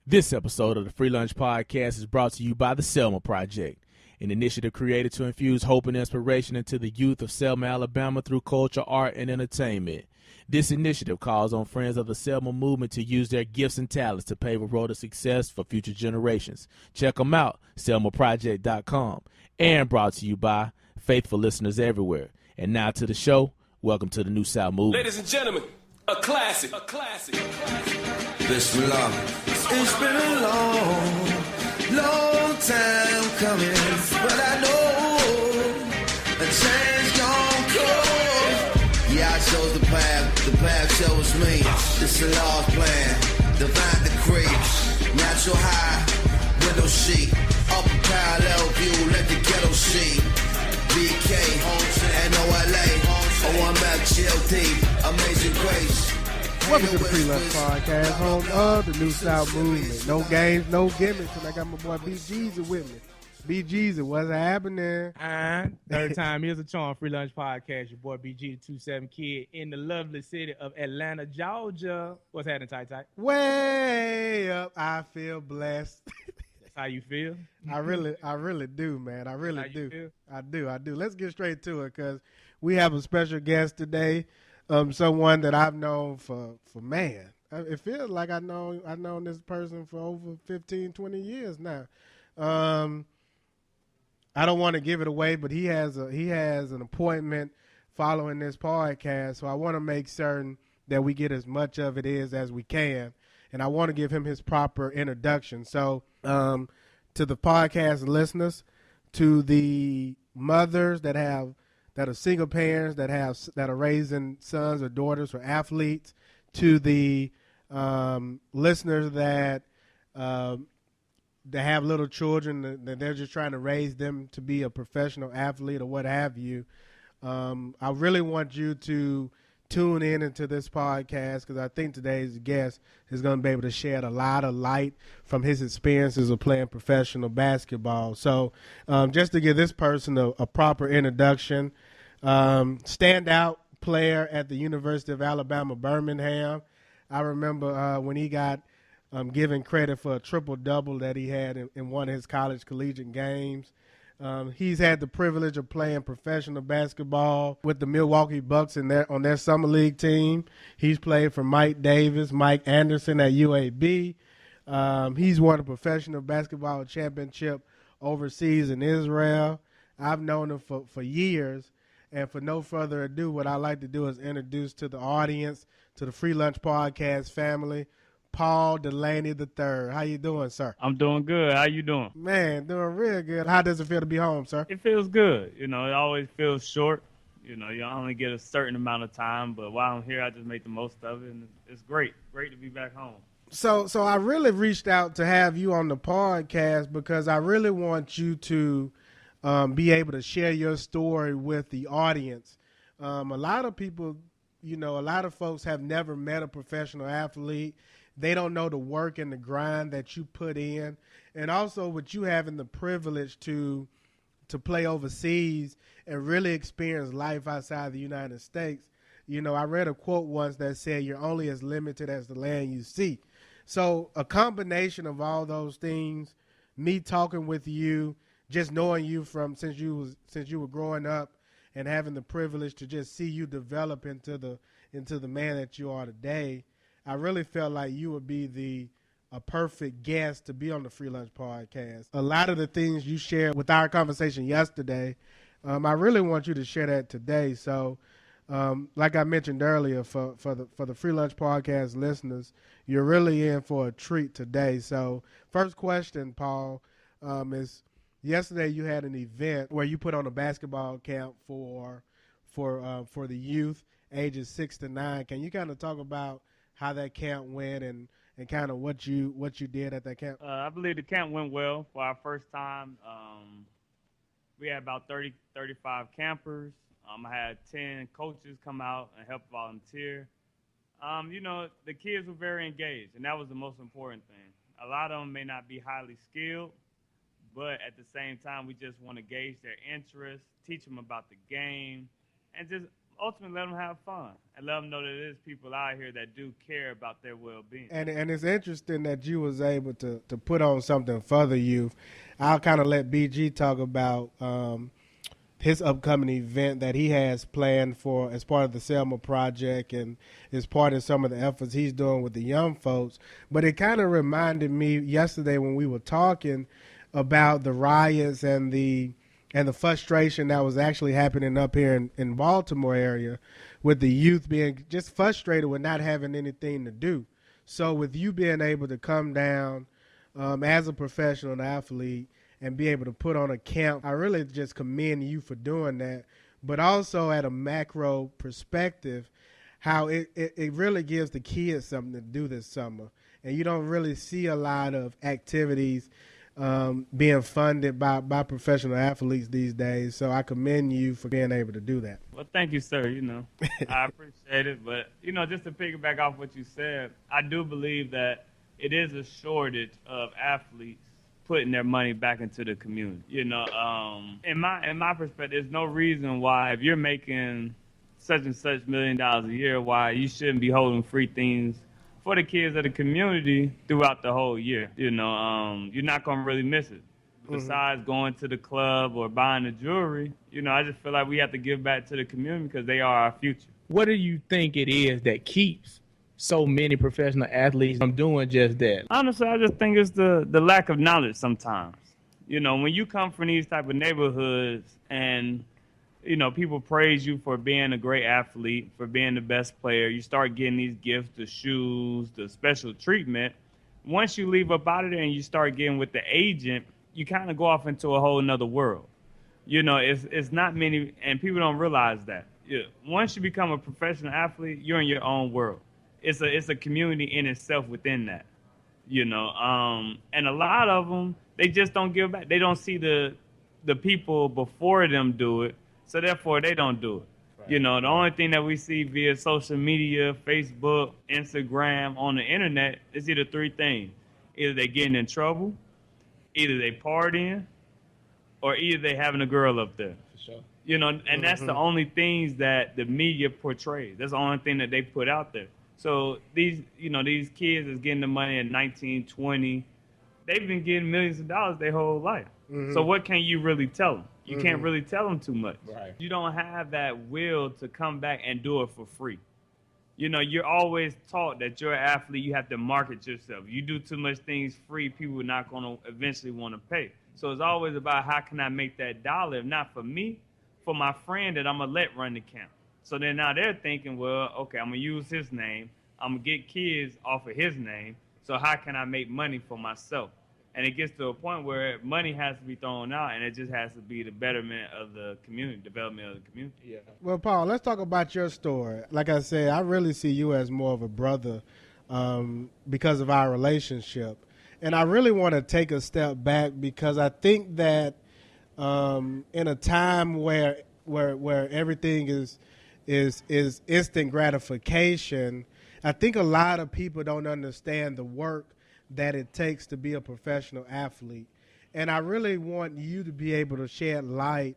This episode of the Free Lunch Podcast is brought to you by the Selma Project, an initiative created to infuse hope and inspiration into the youth of Selma, Alabama through culture, art, and entertainment. This initiative calls on friends of the Selma movement to use their gifts and talents to pave a road to success for future generations. Check them out, selmaproject.com, and brought to you by faithful listeners everywhere. And now to the show. Welcome to the New South Movement. Ladies and gentlemen, a classic. This love. It's been a long time coming, but I know a change gon' come. Yeah, I chose the path chose me. It's a Lord's plan, divine decree. Natural high, window seat, up a parallel view, let the ghetto see. BK, NOLA, OMF, GLD, Amazing Grace. Welcome to the FREELUNCH Podcast, home of the New South Movement. No games, no gimmicks, and I got my boy B. Jeezy with me. B. Jeezy, what's happening? Third time, here's a charm. Free Lunch Podcast, your boy BG, the 27 kid in the lovely city of Atlanta, Georgia. What's happening, Ty? Way up, I feel blessed. That's how you feel? I really do, man. I really do. Feel? I do. Let's get straight to it because we have a special guest today. Someone that I've known for man. It feels like I've known this person for over 15, 20 years now. I don't want to give it away, but he has an appointment following this podcast, so I want to make certain that we get as much of it as we can, and I want to give him his proper introduction. So, to the podcast listeners, to the mothers that are single parents that are raising sons or daughters or athletes, to the listeners that have little children that they're just trying to raise them to be a professional athlete or what have you. I really want you to tune into this podcast because I think today's guest is going to be able to shed a lot of light from his experiences of playing professional basketball. So just to give this person a proper introduction, standout player at the University of Alabama, Birmingham. I remember when he got given credit for a triple-double that he had in one of his college collegiate games. He's had the privilege of playing professional basketball with the Milwaukee Bucks on their summer league team. He's played for Mike Davis, Mike Anderson at UAB. He's won a professional basketball championship overseas in Israel. I've known him for years. And for no further ado, what I like to do is introduce to the audience, to the Free Lunch Podcast family, Paul Delaney III. How you doing, sir? I'm doing good. How you doing? Man, doing real good. How does it feel to be home, sir? It feels good. It always feels short. You only get a certain amount of time, but while I'm here, I just make the most of it, and it's great. Great to be back home. So I really reached out to have you on the podcast because I really want you to be able to share your story with the audience. A lot of people, a lot of folks have never met a professional athlete. They don't know the work and the grind that you put in. And also with you having the privilege to play overseas and really experience life outside the United States. I read a quote once that said, "You're only as limited as the land you see." So a combination of all those things, me talking with you, just knowing you since you were growing up and having the privilege to just see you develop into the man that you are today, I really felt like you would be a perfect guest to be on the Free Lunch Podcast. A lot of the things you shared with our conversation yesterday, I really want you to share that today. So, like I mentioned earlier, for the Free Lunch Podcast listeners, you're really in for a treat today. So, first question, Paul, is. Yesterday, you had an event where you put on a basketball camp for the youth ages 6 to 9. Can you kind of talk about how that camp went and kind of what you did at that camp? I believe the camp went well for our first time. We had about 35 campers. I had 10 coaches come out and help volunteer. The kids were very engaged, and that was the most important thing. A lot of them may not be highly skilled, but at the same time, we just want to gauge their interest, teach them about the game, and just ultimately let them have fun and let them know that there's people out here that do care about their well-being. And it's interesting that you was able to put on something for the youth. I'll kind of let BG talk about his upcoming event that he has planned for as part of the Selma Project and as part of some of the efforts he's doing with the young folks. But it kind of reminded me yesterday when we were talking about the riots and the frustration that was actually happening up here in Baltimore area with the youth being just frustrated with not having anything to do. So with you being able to come down as a professional athlete and be able to put on a camp, I really just commend you for doing that. But also at a macro perspective, how it really gives the kids something to do this summer. And you don't really see a lot of activities being funded by professional athletes these days. So I commend you for being able to do that. Well, thank you, sir. I appreciate it. But, just to piggyback off what you said, I do believe that it is a shortage of athletes putting their money back into the community. In my perspective, there's no reason why if you're making such and such $1 million a year, why you shouldn't be holding free things for the kids of the community throughout the whole year. You're not going to really miss it. Besides going to the club or buying the jewelry, I just feel like we have to give back to the community because they are our future. What do you think it is that keeps so many professional athletes from doing just that? Honestly, I just think it's the lack of knowledge sometimes. When you come from these type of neighborhoods and, people praise you for being a great athlete, for being the best player, you start getting these gifts, the shoes, the special treatment. Once you leave up out of there and you start getting with the agent, you kind of go off into a whole nother world. It's not many, and people don't realize that. Once you become a professional athlete, you're in your own world. It's a community in itself within that, and a lot of them, they just don't give back. They don't see the people before them do it, so therefore they don't do it. Right. The only thing that we see via social media, Facebook, Instagram, on the internet is either three things. Either they getting in trouble, either they partying, or either they having a girl up there. For sure. And that's the only things that the media portrays. That's the only thing that they put out there. So these kids is getting the money at 19, 20. They've been getting millions of dollars their whole life. So what can you really tell them? You can't really tell them too much. Right. You don't have that will to come back and do it for free. You're always taught that you're an athlete, you have to market yourself. You do too much things free, people are not going to eventually want to pay. So it's always about how can I make that dollar, if not for me, for my friend that I'm going to let run the camp. So then now they're thinking, well, okay, I'm going to use his name. I'm going to get kids off of his name. So how can I make money for myself? And it gets to a point where money has to be thrown out, and it just has to be the betterment of the community, development of the community. Yeah. Well, Paul, let's talk about your story. Like I said, I really see you as more of a brother because of our relationship. And I really want to take a step back because I think that in a time where everything is instant gratification, I think a lot of people don't understand the work that it takes to be a professional athlete. And I really want you to be able to shed light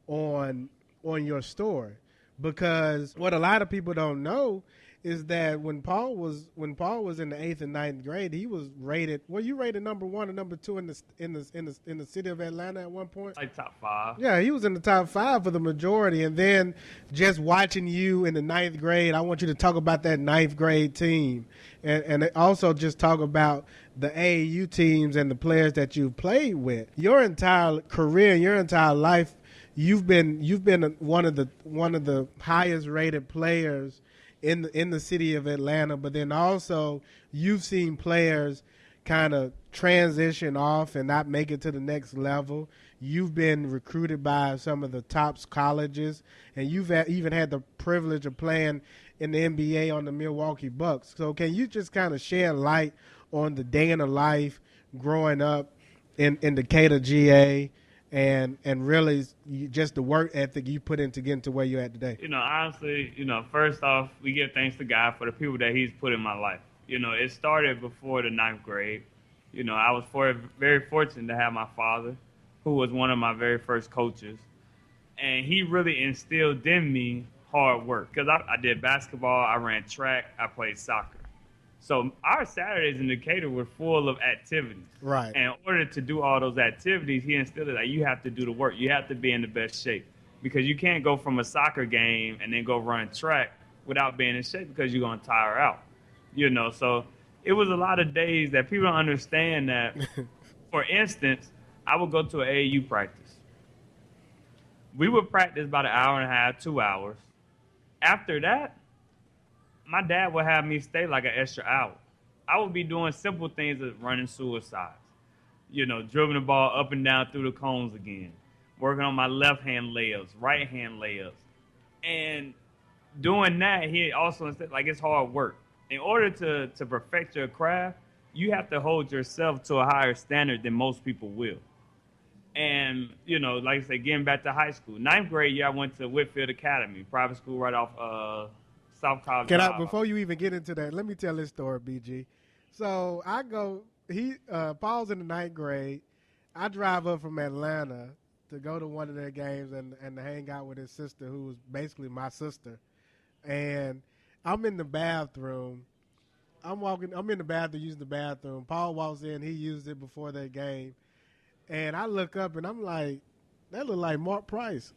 on your story, because what a lot of people don't know is that when Paul was in the 8th and 9th grade, he was rated. Were you rated number 1 or number 2 in the city of Atlanta at one point? Like top 5. Yeah, he was in the top 5 for the majority. And then just watching you in the 9th grade, I want you to talk about that 9th grade team, and also just talk about the AAU teams and the players that you've played with. Your entire career, your entire life, you've been one of the highest rated players in the city of Atlanta, but then also you've seen players kind of transition off and not make it to the next level. You've been recruited by some of the top colleges, and you've even had the privilege of playing in the NBA on the Milwaukee Bucks. So can you just kind of shed light on the day in the life growing up in Decatur, GA, and really just the work ethic you put into getting to where you're at today? Honestly, first off, we give thanks to God for the people that he's put in my life. It started before the 9th grade. I was very fortunate to have my father, who was one of my very first coaches. And he really instilled in me hard work. Because I did basketball, I ran track, I played soccer. So our Saturdays in Decatur were full of activities. Right. And in order to do all those activities, he instilled that you have to do the work. You have to be in the best shape. Because you can't go from a soccer game and then go run track without being in shape because you're going to tire out. You know, so it was a lot of days that people don't understand that. For instance, I would go to an AAU practice. We would practice about an hour and a half, 2 hours. After that, my dad would have me stay like an extra hour. I would be doing simple things as running suicides. You know, dribbling the ball up and down through the cones again. Working on my left-hand layups, right-hand layups. And doing that, he also said, like, it's hard work. In order to perfect your craft, you have to hold yourself to a higher standard than most people will. And, you know, like I said, getting back to high school. 9th grade year, I went to Whitfield Academy, private school right off South College Drive. Before you even get into that, let me tell this story, BG. So I go, Paul's in the 9th grade. I drive up from Atlanta to go to one of their games and to hang out with his sister, who was basically my sister. And I'm in the bathroom. I'm in the bathroom, using the bathroom. Paul walks in. He used it before their game. And I look up, and I'm like, that look like Mark Price.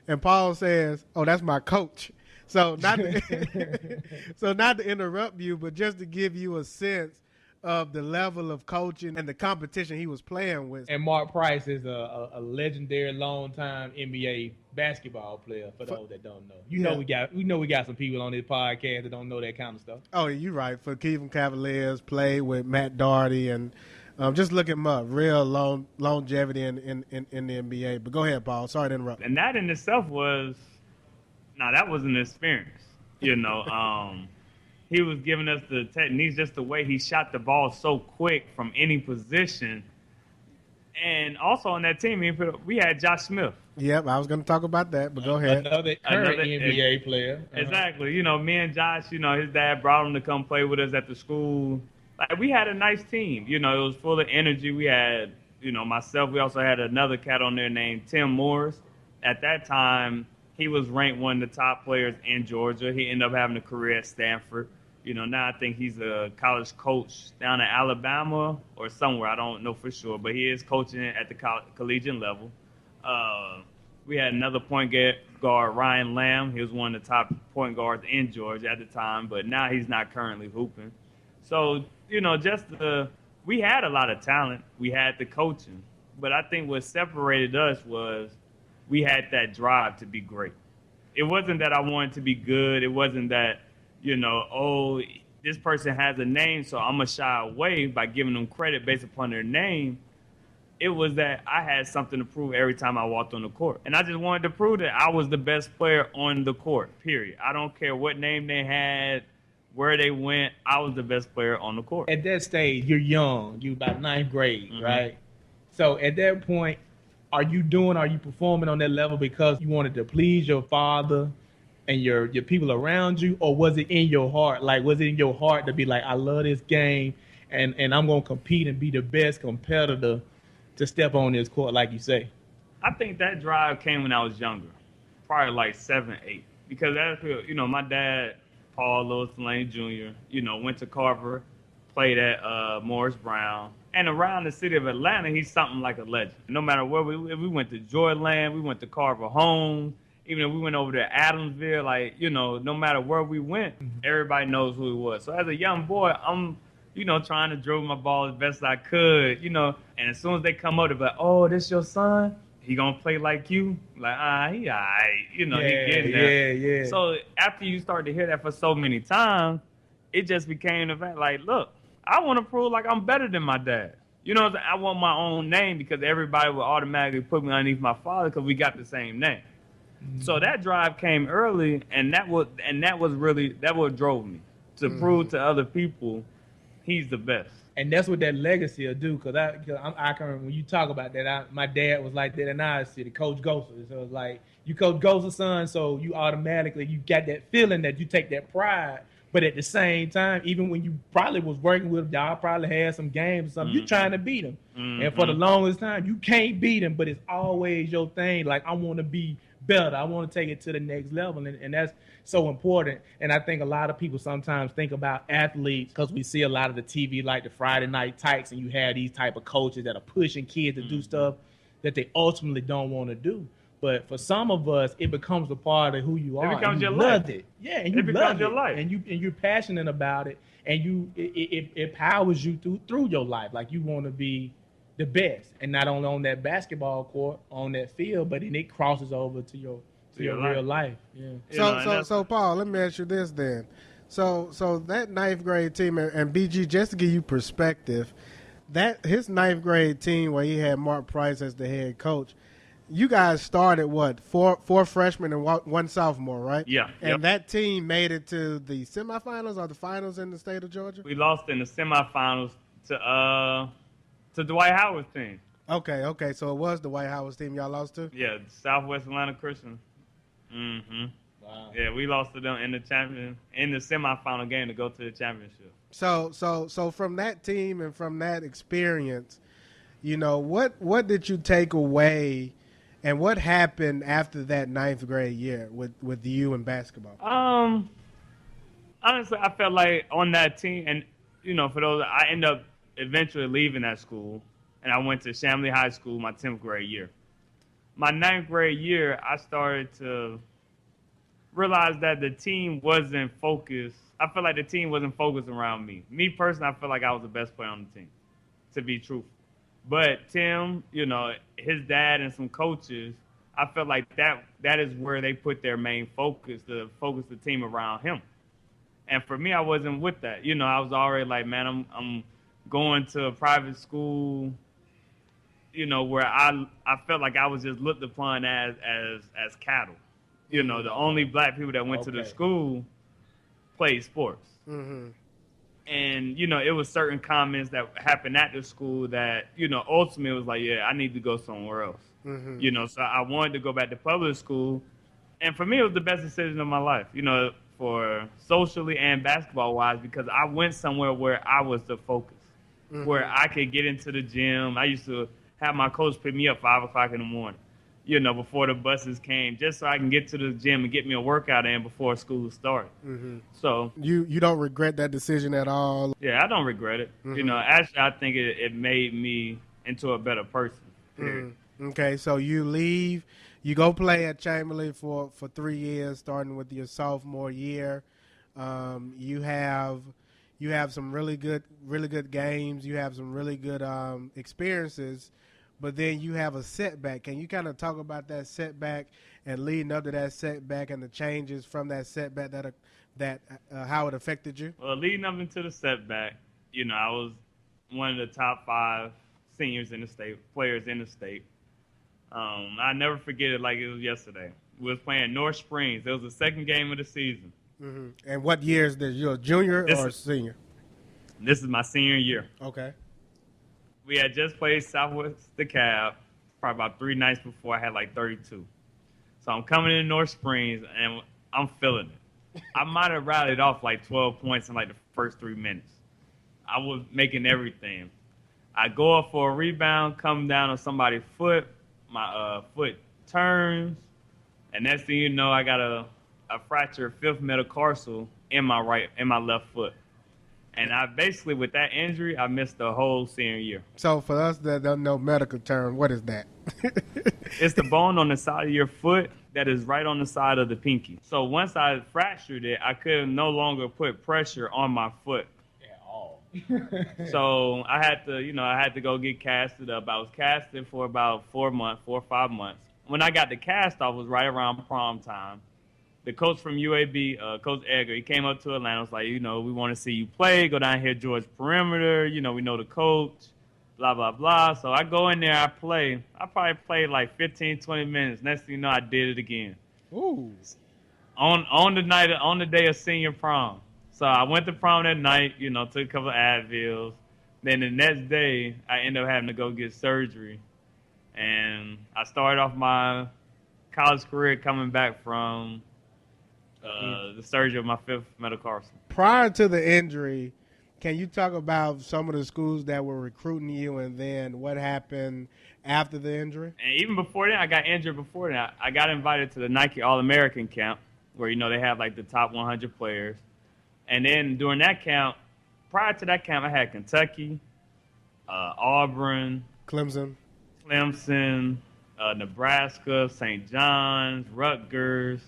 And Paul says, oh, that's my coach. So not to interrupt you, but just to give you a sense of the level of coaching and the competition he was playing with. And Mark Price is a legendary, long-time NBA basketball player. For those that don't know, we know we got some people on this podcast that don't know that kind of stuff. Oh, you're right. For Cleveland Cavaliers, played with Matt Doherty, and just look him up. Real longevity in the NBA. But go ahead, Paul. Sorry to interrupt. And that in itself that was an experience. You know, he was giving us the techniques, just the way he shot the ball so quick from any position. And also on that team, we had Josh Smith. Yep, I was going to talk about that, but go ahead. Another NBA player. Exactly. You know, me and Josh, you know, his dad brought him to come play with us at the school. Like, we had a nice team. You know, it was full of energy. We had, you know, myself. We also had another cat on there named Tim Morris. At that time, he was ranked one of the top players in Georgia. He ended up having a career at Stanford. You know, now I think he's a college coach down in Alabama or somewhere. I don't know for sure, but he is coaching at the collegiate level. We had another point guard, Ryan Lamb. He was one of the top point guards in Georgia at the time, but now he's not currently hooping. So, you know, we had a lot of talent. We had the coaching. But I think what separated us was we had that drive to be great. It wasn't that I wanted to be good. It wasn't that, you know, oh, this person has a name, so I'm going to shy away by giving them credit based upon their name. It was that I had something to prove every time I walked on the court. And I just wanted to prove that I was the best player on the court, period. I don't care what name they had, where they went. I was the best player on the court. At that stage, you're young. You're about 9th grade, Mm-hmm. right? So at that point, are you performing on that level because you wanted to please your father and your people around you, or was it in your heart? Like, was it in your heart to be like, I love this game, and I'm going to compete and be the best competitor to step on this court, like you say? I think that drive came when I was younger, probably like 7, 8. Because, you know, my dad, Paul Lewis Delaney Jr., you know, went to Carver, played at Morris Brown. And around the city of Atlanta, he's something like a legend. No matter where we went to Joyland, we went to Carver Home, even if we went over to Adamsville, like, you know, no matter where we went, everybody knows who he was. So as a young boy, I'm, you know, trying to dribble my ball as best I could, you know. And as soon as they come up, they're like, oh, this your son? He gonna play like you? Like, he all right. You know, he getting there. Yeah. So after you start to hear that for so many times, it just became the fact, like, look, I want to prove like I'm better than my dad. You know what I'm saying? I want my own name because everybody would automatically put me underneath my father because we got the same name. Mm-hmm. So that drive came early, and that what drove me to prove to other people he's the best. And that's what that legacy will do. Cause I can, when you talk about that, my dad was like that in our city, Coach Gosa. So it's like, you Coach Gosa's son, so you automatically, you got that feeling that you take that pride. But at the same time, even when you probably was working with them, y'all probably had some games or something, you're trying to beat them. And for the longest time, you can't beat them, but it's always your thing. Like, I want to be better. I want to take it to the next level, and that's so important. And I think a lot of people sometimes think about athletes because we see a lot of the TV, like the Friday Night Tights, and you have these type of coaches that are pushing kids to do stuff that they ultimately don't want to do. But for some of us, it becomes a part of who you are. It becomes and you your love life. it. Yeah, and you It love becomes it. your life. And you're passionate about it, and it powers you through your life. Like you want to be the best, and not only on that basketball court, on that field, but then it crosses over to your real life. Yeah. So Paul, let me ask you this then. So that ninth grade team, and BG, just to give you perspective, that his ninth grade team where he had Mark Price as the head coach, you guys started what, four freshmen and one sophomore, right? Yeah. And that team made it to the semifinals or the finals in the state of Georgia? We lost in the semifinals to Dwight Howard's team. Okay. So it was the White House team y'all lost to? Yeah, Southwest Atlanta Christian. Mm-hmm. Wow. Yeah, we lost to them in the semifinal game to go to the championship. So from that team and from that experience, you know, what did you take away, and what happened after that ninth grade year with you in basketball? Honestly, I felt like on that team, and you know, for those, I ended up eventually leaving that school, and I went to Chamblee High School my 10th grade year. My 9th grade year, I started to realize that the team wasn't focused. I felt like the team wasn't focused around me. Me personally, I felt like I was the best player on the team, to be truthful. But Tim, you know, his dad and some coaches, I felt like that is where they put their main focus, to focus the team around him. And for me, I wasn't with that. You know, I was already like, man, I'm going to a private school, you know, where I felt like I was just looked upon as cattle. You know, the only black people that went to the school played sports. Mm-hmm. And, you know, it was certain comments that happened at the school that, you know, ultimately it was like, yeah, I need to go somewhere else. Mm-hmm. You know, so I wanted to go back to public school. And for me, it was the best decision of my life, you know, for socially and basketball-wise, because I went somewhere where I was the focus, where I could get into the gym. I used to have my coach pick me up 5 o'clock in the morning, you know, before the buses came, just so I can get to the gym and get me a workout in before school started. Mm-hmm. So you don't regret that decision at all? Yeah, I don't regret it. Mm-hmm. You know, actually, I think it made me into a better person. Mm-hmm. Okay, so you leave, you go play at Chamberlain for 3 years, starting with your sophomore year. You have some really good games. You have some really good experiences. But then you have a setback. Can you kind of talk about that setback and leading up to that setback and the changes from that setback that how it affected you? Well, leading up into the setback, you know, I was one of the top 5 seniors in the state, players in the state. I never forget it like it was yesterday. We was playing North Springs. It was the second game of the season. Mm-hmm. And what year is this? You're a junior or senior? This is my senior year. Okay. We had just played Southwest DeKalb probably about 3 nights before. I had like 32. So I'm coming in North Springs, and I'm feeling it. I might have rallied off like 12 points in like the first 3 minutes. I was making everything. I go up for a rebound, come down on somebody's foot. My foot turns, and next thing you know, I got a fractured 5th metatarsal in my left foot. And I basically, with that injury, I missed the whole senior year. So for us that don't know medical term, what is that? It's the bone on the side of your foot that is right on the side of the pinky. So once I fractured it, I could no longer put pressure on my foot At all. So I had to go get casted up. I was casted for about 4 or 5 months. When I got the cast off, was right around prom time. The coach from UAB, Coach Edgar, he came up to Atlanta. Was like, you know, we want to see you play. Go down here, George Perimeter. You know, we know the coach. Blah, blah, blah. So I go in there, I play. I probably played like 15, 20 minutes. Next thing you know, I did it again. Ooh. On the day of senior prom. So I went to prom that night, you know, took a couple of Advils. Then the next day, I ended up having to go get surgery. And I started off my college career coming back from the surgery of my 5th metatarsal. Prior to the injury, Can you talk about some of the schools that were recruiting you, and then what happened after the injury? And even before that, I got injured before that. I got invited to the Nike All-American camp where, they have like the top 100 players. And then during that camp, prior to that camp, I had Kentucky, Auburn, Clemson, Nebraska, St. John's, Rutgers,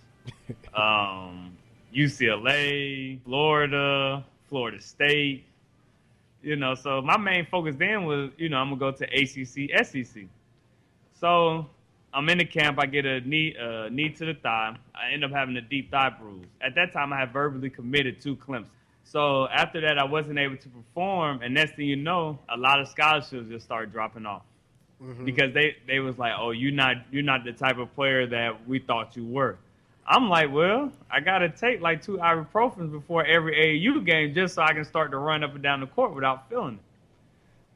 UCLA, Florida State. So my main focus then was, I'm going to go to ACC, SEC. So I'm in the camp. I get a knee to the thigh. I end up having a deep thigh bruise. At that time, I had verbally committed to Clemson. So after that, I wasn't able to perform. And next thing you know, a lot of scholarships just started dropping off. Mm-hmm. Because they was like, oh, you're not the type of player that we thought you were. I'm like, well, I got to take like 2 ibuprofens before every AAU game just so I can start to run up and down the court without feeling it.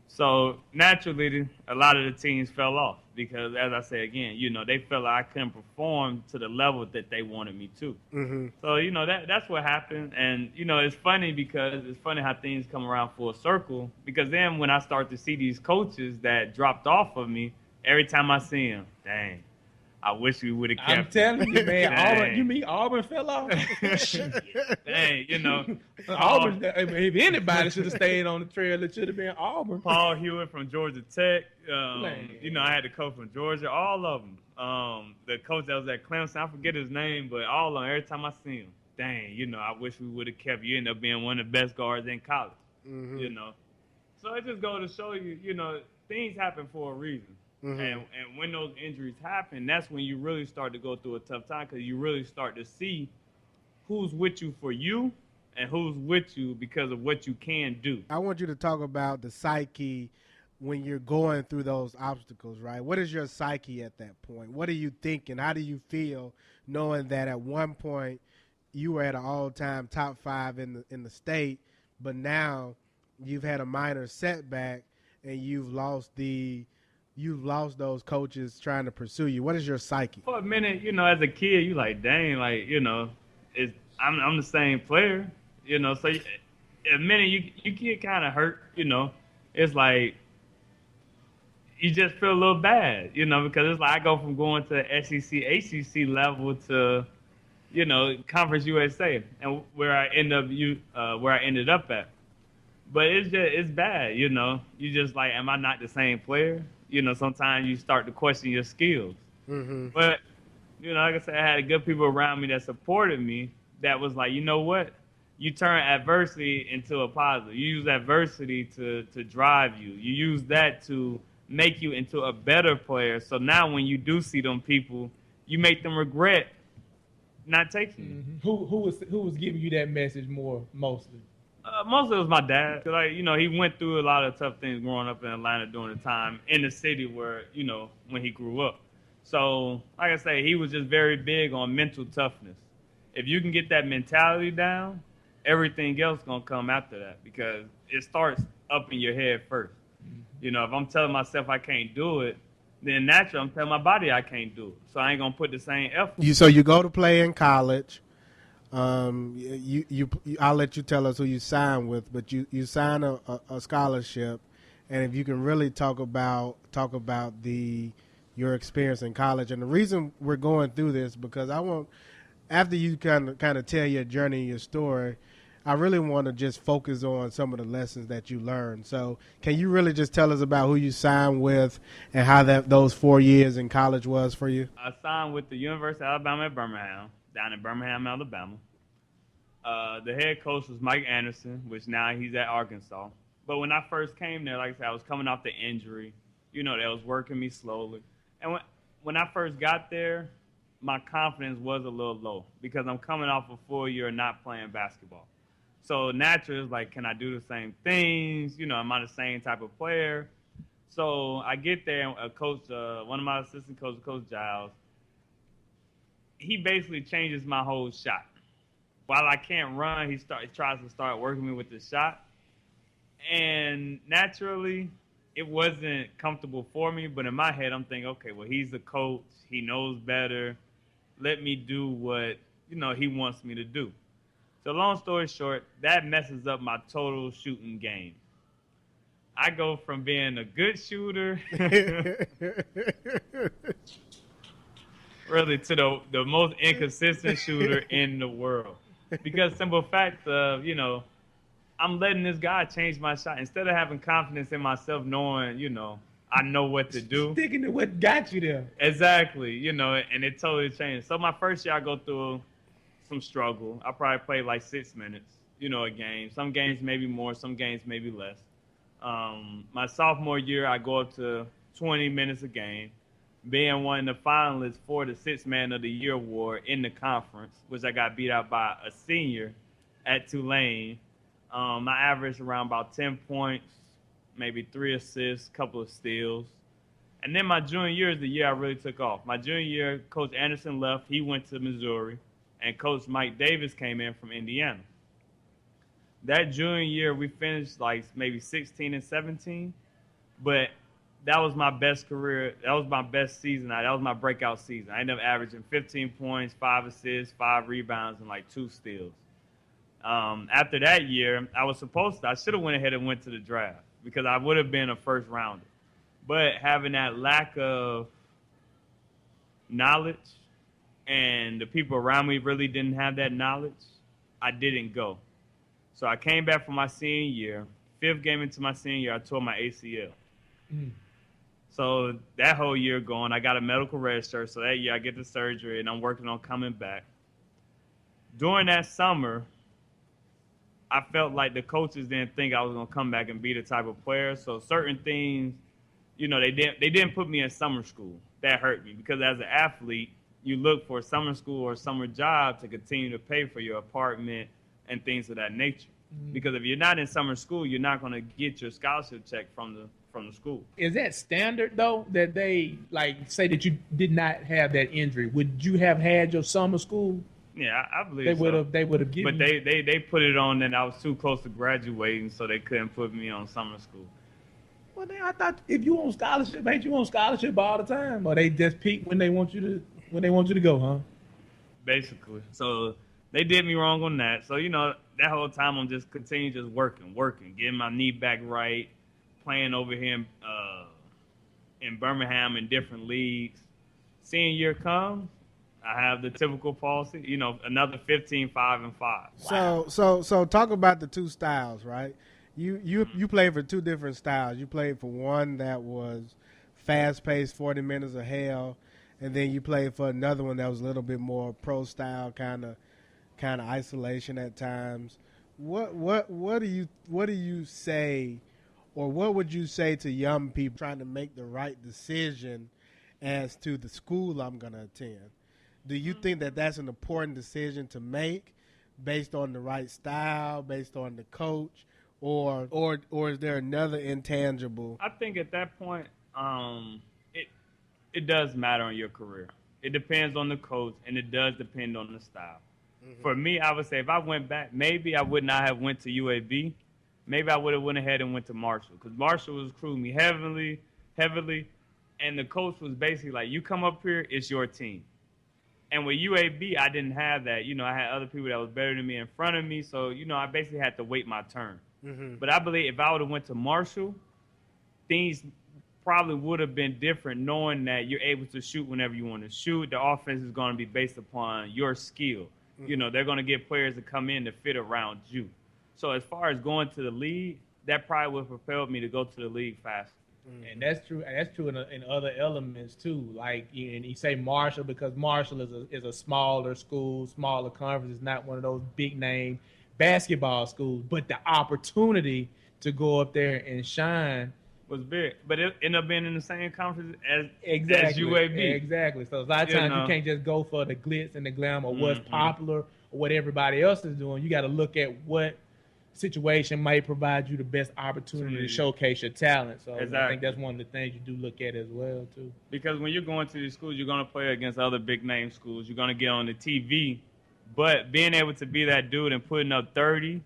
So naturally, a lot of the teams fell off because, as I say again, they felt like I couldn't perform to the level that they wanted me to. Mm-hmm. So, that's what happened. And, it's funny because it's funny how things come around full circle because then when I start to see these coaches that dropped off of me, every time I see them, dang, I wish we would have kept. I'm telling you, man. Auburn, you mean Auburn fell off? Dang, Auburn. If anybody should have stayed on the trail, it should have been Auburn. Paul Hewitt from Georgia Tech. I had the coach from Georgia. All of them. The coach that was at Clemson, I forget his name, but all of them. Every time I see him, dang, I wish we would have kept you. End up being one of the best guards in college. Mm-hmm. So it just goes to show you, things happen for a reason. Mm-hmm. And when those injuries happen, that's when you really start to go through a tough time because you really start to see who's with you for you and who's with you because of what you can do. I want you to talk about the psyche when you're going through those obstacles, right? What is your psyche at that point? What are you thinking? How do you feel knowing that at one point you were at an all-time top 5 in the state, but now you've had a minor setback and you've lost those coaches trying to pursue you. What is your psyche? For a minute, as a kid, you like, dang, like, I'm the same player, so a minute you get kind of hurt, it's like you just feel a little bad, because it's like I go from going to SEC, ACC level to, Conference USA and where I ended up at. But it's bad, You just like, am I not the same player? Sometimes you start to question your skills. Mm-hmm. But, like I said, I had good people around me that supported me that was like, you know what? You turn adversity into a positive. You use adversity to drive you. You use that to make you into a better player. So now when you do see them people, you make them regret not taking you. Mm-hmm. Who was giving you that message mostly? Mostly it was my dad. Like, he went through a lot of tough things growing up in Atlanta during the time in the city where, when he grew up. So, like I say, he was just very big on mental toughness. If you can get that mentality down, everything else going to come after that because it starts up in your head first. Mm-hmm. If I'm telling myself I can't do it, then naturally I'm telling my body I can't do it. So I ain't going to put the same effort. So you go to play in college. I'll let you tell us who you signed with, but you sign a scholarship, and if you can really talk about your experience in college. And the reason we're going through this because I want, after you kind of tell your journey, your story, I really want to just focus on some of the lessons that you learned. So can you really just tell us about who you signed with and how those 4 years in college was for you? I signed with the University of Alabama at Birmingham. Down in Birmingham, Alabama. The head coach was Mike Anderson, which now he's at Arkansas. But when I first came there, like I said, I was coming off the injury. That was working me slowly. And when I first got there, my confidence was a little low because I'm coming off a full year not playing basketball. So naturally, it's like, can I do the same things? Am I the same type of player? So I get there, and one of my assistant coaches, Coach Giles, he basically changes my whole shot. While I can't run, he tries to start working me with the shot. And naturally, it wasn't comfortable for me. But in my head, I'm thinking, okay, well, he's the coach. He knows better. Let me do what, he wants me to do. So long story short, that messes up my total shooting game. I go from being a good shooter really to the most inconsistent shooter in the world. Because simple fact of, I'm letting this guy change my shot. Instead of having confidence in myself, knowing, I know what to do. Sticking to what got you there. Exactly, and it totally changed. So my first year, I go through some struggle. I probably played like 6 minutes, a game. Some games maybe more, some games maybe less. My sophomore year, I go up to 20 minutes a game, being one of the finalists for the Sixth Man of the Year award in the conference, which I got beat out by a senior at Tulane. I averaged around about 10 points, maybe 3 assists, couple of steals. And then my junior year is the year I really took off. My junior year, Coach Anderson left. He went to Missouri. And Coach Mike Davis came in from Indiana. That junior year, we finished like maybe 16 and 17. But that was my best career. That was my best season. That was my breakout season. I ended up averaging 15 points, 5 assists, 5 rebounds, and like 2 steals. After that year, I should have went ahead and went to the draft because I would have been a first rounder. But having that lack of knowledge and the people around me really didn't have that knowledge, I didn't go. So I came back for my senior year. 5th game into my senior year, I tore my ACL. So that whole year going, I got a medical register. So that year I get the surgery, and I'm working on coming back. During that summer, I felt like the coaches didn't think I was going to come back and be the type of player. So certain things, they didn't put me in summer school. That hurt me because as an athlete, you look for a summer school or summer job to continue to pay for your apartment and things of that nature. Because if you're not in summer school, you're not going to get your scholarship check from the school. Is that standard though, that they say that you did not have that injury? Would you have had your summer school? Yeah, I believe They would have given. But they put it on that I was too close to graduating, so they couldn't put me on summer school. Well, then I thought if you on scholarship, ain't you on scholarship all the time, or they just peak when they want you to go, huh? Basically. So they did me wrong on that. So that whole time I'm just continuing just working, getting my knee back right, playing over here in Birmingham in different leagues. Senior year comes, I have the typical palsy, another 15, 5, and 5. Wow. So talk about the 2 styles, right? You played for 2 different styles. You played for one that was fast-paced, 40 minutes of hell, and then you played for another one that was a little bit more pro style, kind of isolation at times. What do you say, or what would you say to young people trying to make the right decision as to the school I'm going to attend? Do you think that that's an important decision to make based on the right style, based on the coach, or is there another intangible? I think at that point, it does matter on your career. It depends on the coach, and it does depend on the style. Mm-hmm. For me, I would say if I went back, maybe I would not have went to UAB. Maybe I would have went ahead and went to Marshall, because Marshall was recruiting me heavily, and the coach was basically like, you come up here, it's your team. And with UAB, I didn't have that. I had other people that was better than me in front of me, so, I basically had to wait my turn. Mm-hmm. But I believe if I would have went to Marshall, things probably would have been different, knowing that you're able to shoot whenever you want to shoot. The offense is going to be based upon your skill. Mm-hmm. They're going to get players to come in to fit around you. So as far as going to the league, that probably would have propelled me to go to the league faster. Mm-hmm. And that's true. And that's true in other elements too. Like, and you say Marshall because Marshall is a smaller school, smaller conference. It's not one of those big name basketball schools. But the opportunity to go up there and shine was big. But it ended up being in the same conference as exactly, UAB. Exactly. So a lot of times you can't just go for the glitz and the glam or what's popular or what everybody else is doing. You got to look at what situation might provide you the best opportunity to showcase your talent. So exactly. I think that's one of the things you do look at as well too. Because when you're going to these schools, you're going to play against other big name schools. You're going to get on the TV, but being able to be that dude and putting up 30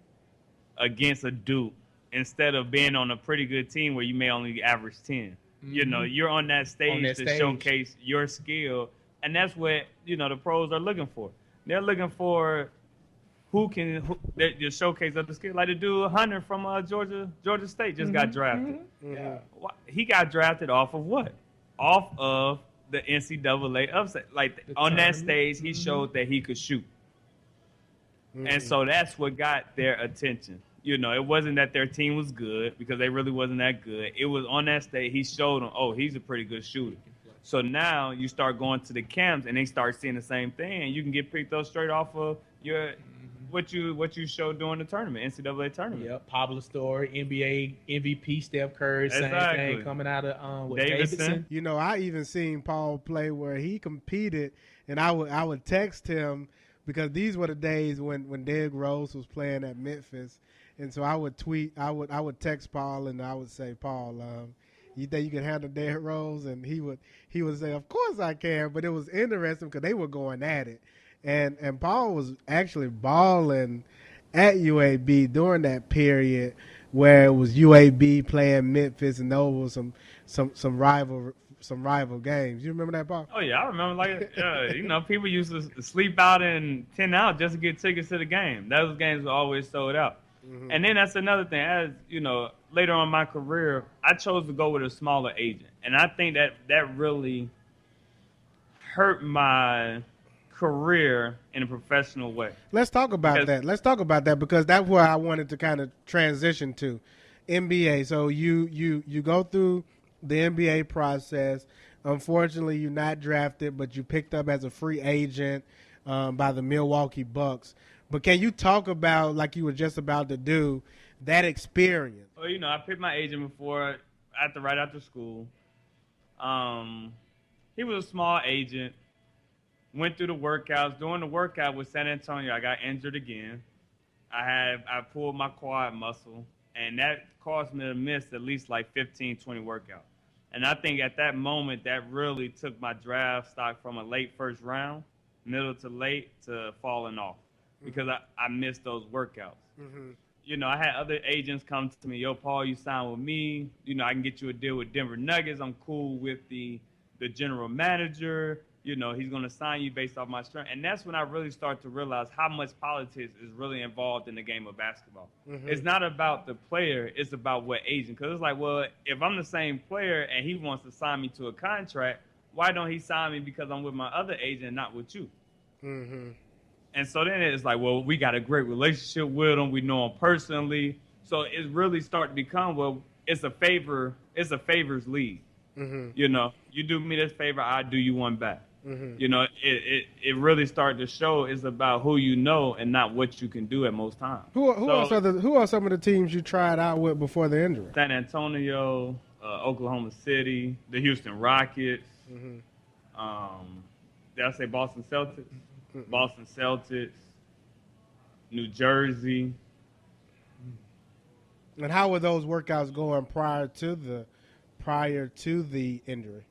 against a Duke instead of being on a pretty good team where you may only average 10. Mm-hmm. You're on that stage to showcase your skill, and that's what the pros are looking for. They're looking for your showcase of the skill. Like the dude Hunter from Georgia State just got drafted. Yeah. He got drafted off of what? Off of the NCAA upset. Like on that stage, he showed that he could shoot. And so that's what got their attention. You know, it wasn't that their team was good because they really wasn't that good. It was on that stage, he showed them, oh, he's a pretty good shooter. So now you start going to the camps and they start seeing the same thing, and you can get picked up straight off of your what you showed during the tournament, NCAA tournament. Yep, Pablo Story, NBA MVP Steph Curry, same thing coming out of Davidson. You know, I even seen Paul play where he competed, and I would text him because these were the days when Derrick Rose was playing at Memphis, and so I would text Paul and I would say, Paul, you think you can handle Derrick Rose? And he would say, of course I can. But it was interesting because they were going at it. And Paul was actually balling at UAB during that period where it was UAB playing Memphis, and those were some rival games. You remember that, Paul? Oh yeah, I remember. You know, people used to sleep out and 10 out just to get tickets to the game. Those games were always sold out. Mm-hmm. And then that's another thing. As you know, later on in my career, I chose to go with a smaller agent, and I think that really hurt my career in a professional way. Let's talk about that. Let's talk about that because that's where I wanted to kind of transition to NBA. So you go through the NBA process. Unfortunately, you're not drafted, but you picked up as a free agent by the Milwaukee Bucks. But can you talk about, like you were just about to do, that experience? Well, you know, I picked my agent before, right after school. He was a small agent. Went through the workouts. During the workout with San Antonio, I got injured again. I pulled my quad muscle, and that caused me to miss at least like 15, 20 workouts. And I think at that moment, that really took my draft stock from a late first round, middle to late, to falling off because I missed those workouts. Mm-hmm. You know, I had other agents come to me, yo, Paul, you sign with me. You know, I can get you a deal with Denver Nuggets. I'm cool with the general manager. You know, he's going to sign you based off my strength. And that's when I really start to realize how much politics is really involved in the game of basketball. Mm-hmm. It's not about the player. It's about what agent. Because it's like, well, if I'm the same player and he wants to sign me to a contract, why don't he sign me because I'm with my other agent and not with you? Mm-hmm. And so then it's like, well, we got a great relationship with him. We know him personally. So it really started to become, well, it's a favors league. Mm-hmm. You know, you do me this favor, I do you one back. Mm-hmm. You know, it really started to show it's about who you know and not what you can do at most times. Who are some of the teams you tried out with before the injury? San Antonio, Oklahoma City, the Houston Rockets. Mm-hmm. Did I say Boston Celtics? Mm-hmm. Boston Celtics, New Jersey. And how were those workouts going prior to the injury?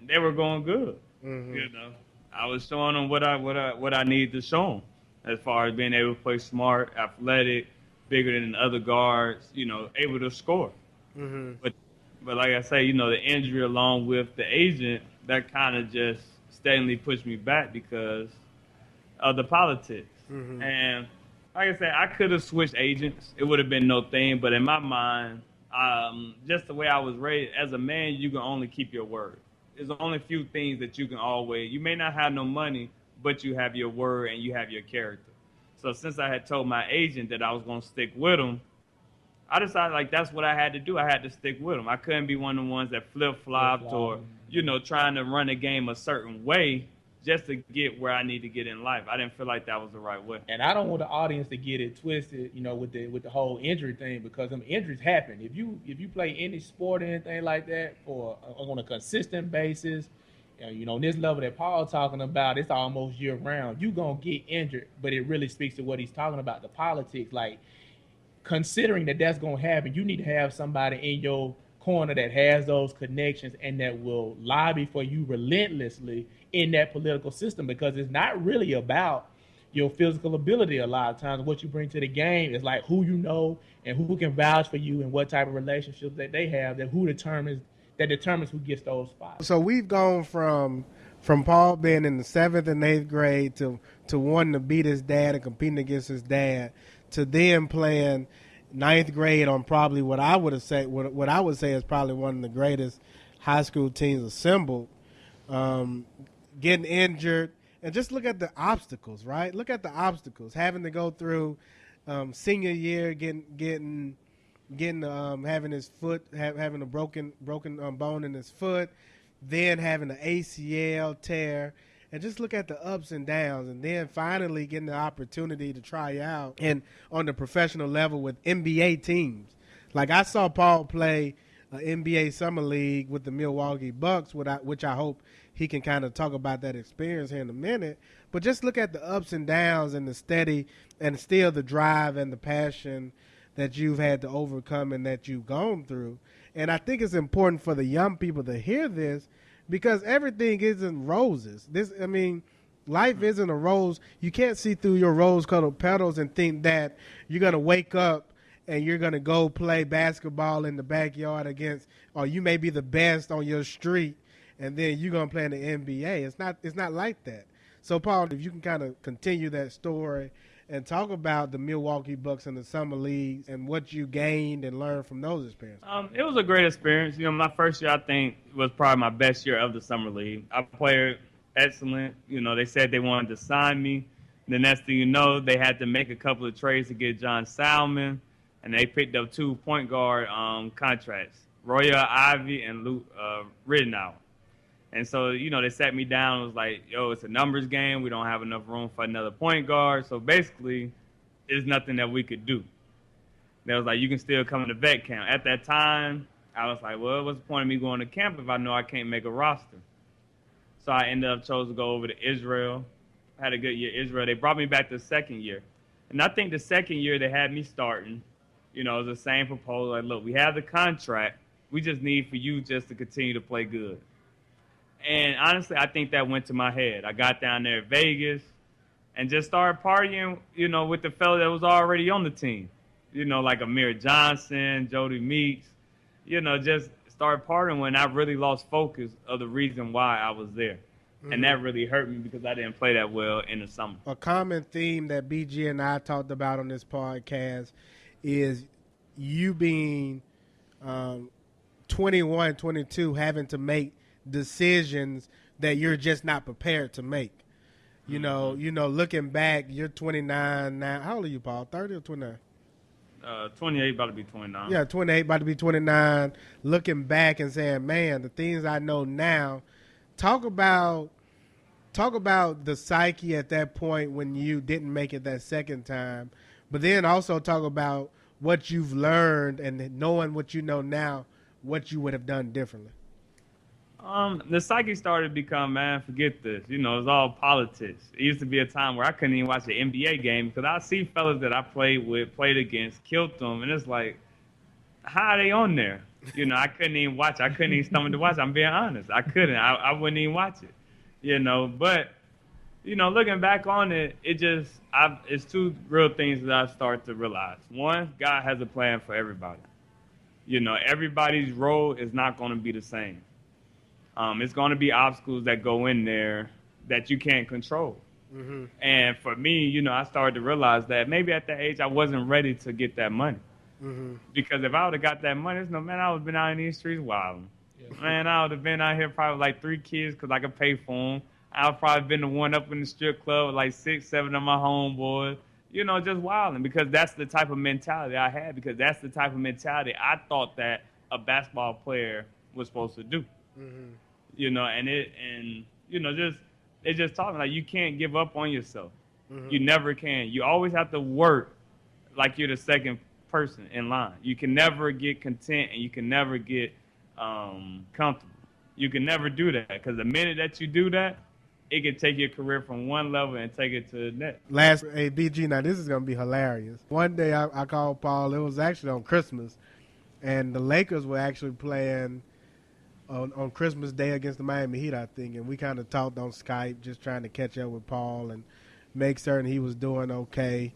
They were going good. Mm-hmm. You know, I was showing them what I need to show them as far as being able to play smart, athletic, bigger than other guards. You know, able to score. Mm-hmm. But like I say, you know, the injury along with the agent that kind of just steadily pushed me back because of the politics. Mm-hmm. And like I said, I could have switched agents. It would have been no thing. But in my mind, just the way I was raised, as a man, you can only keep your word. There's only a few things that you can always. You may not have no money, but you have your word and you have your character. So since I had told my agent that I was going to stick with him, I decided like that's what I had to do. I had to stick with him. I couldn't be one of the ones that flip-flopped or, you know, trying to run a game a certain way just to get where I need to get in life. I didn't feel like that was the right way. And I don't want the audience to get it twisted, you know, with the whole injury thing, because injuries happen. If you play any sport or anything like that or on a consistent basis, you know, this level that Paul's talking about, it's almost year round. You're going to get injured, but it really speaks to what he's talking about, the politics. Like, considering that that's going to happen, you need to have somebody in your corner that has those connections and that will lobby for you relentlessly in that political system, because it's not really about your physical ability. A lot of times what you bring to the game is like who you know and who can vouch for you and what type of relationships that they have, that determines who gets those spots. So we've gone from from Paul being in the 7th and 8th grade to wanting to beat his dad and competing against his dad, to then playing 9th grade on probably what I would say is probably one of the greatest high school teams assembled, getting injured, and just look at the obstacles, right? Look at the obstacles, having to go through senior year, having his foot, having a broken bone in his foot, then having an ACL tear, and just look at the ups and downs, and then finally getting the opportunity to try out and on the professional level with NBA teams. Like I saw Paul play NBA Summer League with the Milwaukee Bucks, which I hope he can kind of talk about that experience here in a minute. But just look at the ups and downs and the steady and still the drive and the passion that you've had to overcome and that you've gone through. And I think it's important for the young people to hear this, because everything isn't roses. Life isn't a rose. You can't see through your rose-colored petals and think that you're going to wake up and you're going to go play basketball in the backyard or you may be the best on your street, and then you're going to play in the NBA. It's not like that. So, Paul, if you can kind of continue that story and talk about the Milwaukee Bucks and the Summer League and what you gained and learned from those experiences. It was a great experience. My first year, I think, was probably my best year of the Summer League. I played excellent. They said they wanted to sign me. The next thing you know, they had to make a couple of trades to get John Salmon, and they picked up 2 point guard contracts, Royal Ivy and Luke Ridenour. And so, they sat me down and was like, yo, it's a numbers game. We don't have enough room for another point guard. So basically, there's nothing that we could do. They was like, you can still come to vet camp. At that time, I was like, well, what's the point of me going to camp if I know I can't make a roster? So I ended up chose to go over to Israel. I had a good year Israel. They brought me back the second year. And I think the second year they had me starting. It was the same proposal. Like, look, we have the contract. We just need for you just to continue to play good. And honestly, I think that went to my head. I got down there at Vegas and just started partying, with the fella that was already on the team. Like Amir Johnson, Jody Meeks, just started partying when I really lost focus of the reason why I was there. Mm-hmm. And that really hurt me because I didn't play that well in the summer. A common theme that BG and I talked about on this podcast is you being 21, 22, having to make decisions that you're just not prepared to make. Looking back, you're 29 now. How old are you, Paul? 30 or 29? 28, about to be 29. Yeah, 28, about to be 29. Looking back and saying, man, the things I know now. Talk about the psyche at that point when you didn't make it that second time, but then also talk about what you've learned and knowing what you know now, what you would have done differently. The psyche started to become, man, forget this. It was all politics. It used to be a time where I couldn't even watch the NBA game because I see fellas that I played against, killed them, and it's like, how are they on there? I couldn't even watch. I couldn't even stomach to watch. I'm being honest. I couldn't. I wouldn't even watch it. But, looking back on it, it's 2 real things that I start to realize. One, God has a plan for everybody. Everybody's role is not going to be the same. It's going to be obstacles that go in there that you can't control. Mm-hmm. And for me, I started to realize that maybe at that age I wasn't ready to get that money. Mm-hmm. Because if I would have got that money, I would have been out in these streets wilding. Yeah. Man, I would have been out here probably like 3 kids because I could pay for them. I would probably been the one up in the strip club with like 6, 7 of my homeboys, just wilding. Because that's the type of mentality I had. Because that's the type of mentality I thought that a basketball player was supposed to do. Mm-hmm. They just talking like you can't give up on yourself. Mm-hmm. You never can. You always have to work like you're the second person in line. You can never get content and you can never get comfortable. You can never do that because the minute that you do that, it can take your career from one level and take it to the next. Hey, BG, now this is going to be hilarious. One day I called Paul. It was actually on Christmas, and the Lakers were actually playing on Christmas Day against the Miami Heat, I think, and we kind of talked on Skype, just trying to catch up with Paul and make certain he was doing okay.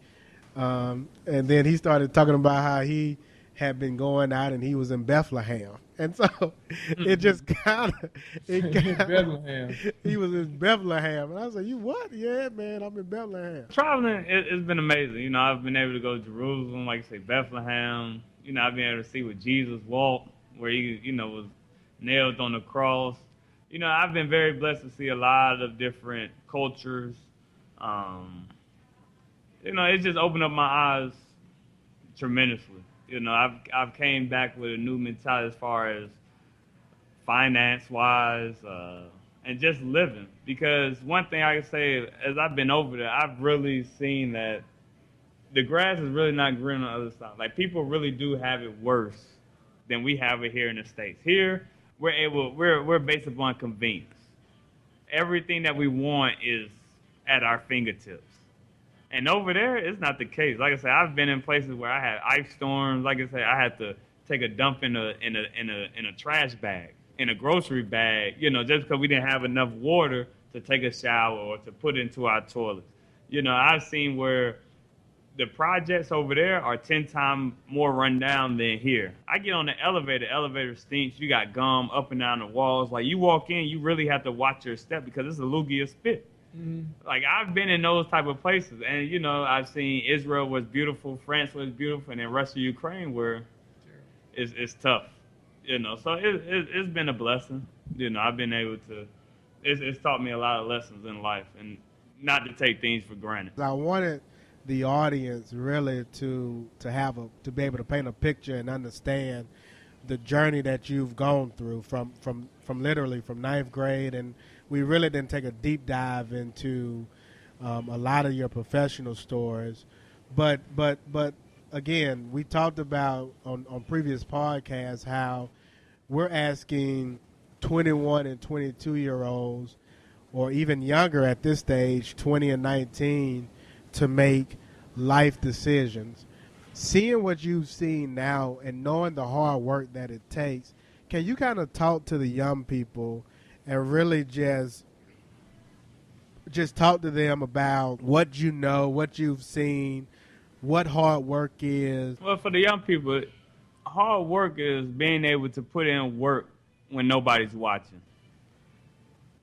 And then he started talking about how he had been going out and he was in Bethlehem. And so it just kind of, Bethlehem. he was in Bethlehem. And I was like, you what? Yeah, man, I'm in Bethlehem. Traveling, it's been amazing. You know, I've been able to go to Jerusalem, like you say, Bethlehem. You know, I've been able to see where Jesus walked, where he, you know, was nailed on the cross. You know, I've been very blessed to see a lot of different cultures. You know, it just opened up my eyes tremendously. You know, I've came back with a new mentality as far as finance-wise and just living. Because one thing I can say, as I've been over there, I've really seen that the grass is really not green on the other side. Like, people really do have it worse than we have it here in the States. Here, we're based upon convenience. Everything that we want is at our fingertips. And over there, it's not the case. Like I said, I've been in places where I had ice storms. Like I said, I had to take a dump in a trash bag, in a grocery bag, you know, just because we didn't have enough water to take a shower or to put into our toilets. You know, I've seen where the projects over there are 10 times more run down than here. I get on the elevator stinks. You got gum up and down the walls. Like, you walk in, you really have to watch your step because it's a loogie of spit. Like, I've been in those type of places, and you know, I've seen Israel was beautiful, France was beautiful, and then Russia, Ukraine, where it's tough. You know, so it's been a blessing. You know, I've been able to. It's taught me a lot of lessons in life, and not to take things for granted. I wanted the audience really to be able to paint a picture and understand the journey that you've gone through from literally from ninth grade, and we really didn't take a deep dive into a lot of your professional stories, but again, we talked about on previous podcasts how we're asking 21 and 22-year-olds, or even younger at this stage, 20 and 19, to make life decisions. Seeing what you've seen now and knowing the hard work that it takes, can you kind of talk to the young people and really just talk to them about what you know, what you've seen, what hard work is? Well, for the young people, hard work is being able to put in work when nobody's watching.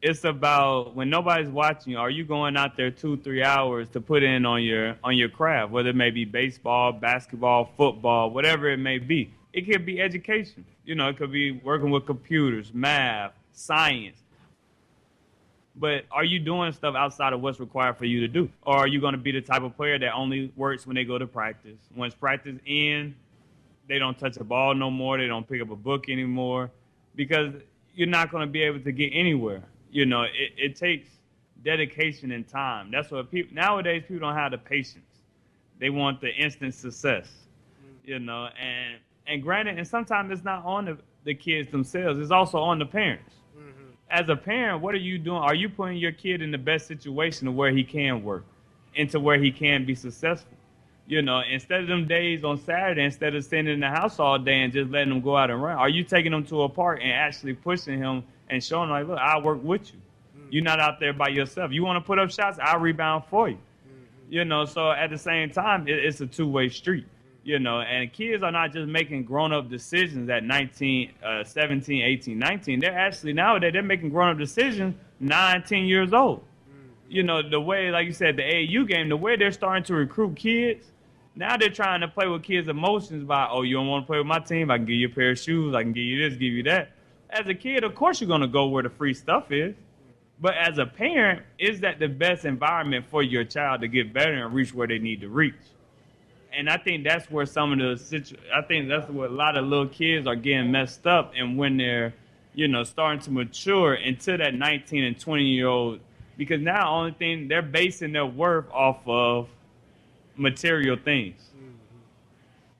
It's about when nobody's watching you, are you going out there 2-3 hours to put in on your craft, whether it may be baseball, basketball, football, whatever it may be. It could be education. You know, it could be working with computers, math, science. But are you doing stuff outside of what's required for you to do? Or are you going to be the type of player that only works when they go to practice? Once practice ends, they don't touch a ball no more. They don't pick up a book anymore, because you're not going to be able to get anywhere. You know, it takes dedication and time. That's what nowadays people don't have the patience. They want the instant success, you know, and granted, and sometimes it's not on the kids themselves. It's also on the parents. As a parent, what are you doing? Are you putting your kid in the best situation to where he can work and to where he can be successful? You know, instead of them days on Saturday, instead of sitting in the house all day and just letting him go out and run, are you taking him to a park and actually pushing him and showing him, like, look, I'll work with you. You're not out there by yourself. You want to put up shots, I'll rebound for you. You know, so at the same time, it's a two-way street. You know, and kids are not just making grown-up decisions at 19, 17, 18, 19. They're actually, nowadays, they're making grown-up decisions 9, 10 years old. You know, the way, like you said, the AAU game, the way they're starting to recruit kids, now they're trying to play with kids' emotions by, oh, you don't want to play with my team? I can give you a pair of shoes. I can give you this, give you that. As a kid, of course you're going to go where the free stuff is. But as a parent, is that the best environment for your child to get better and reach where they need to reach? And I think that's where I think that's where a lot of little kids are getting messed up, and when they're, you know, starting to mature into that 19 and 20-year-old, because now the only thing, they're basing their worth off of material things.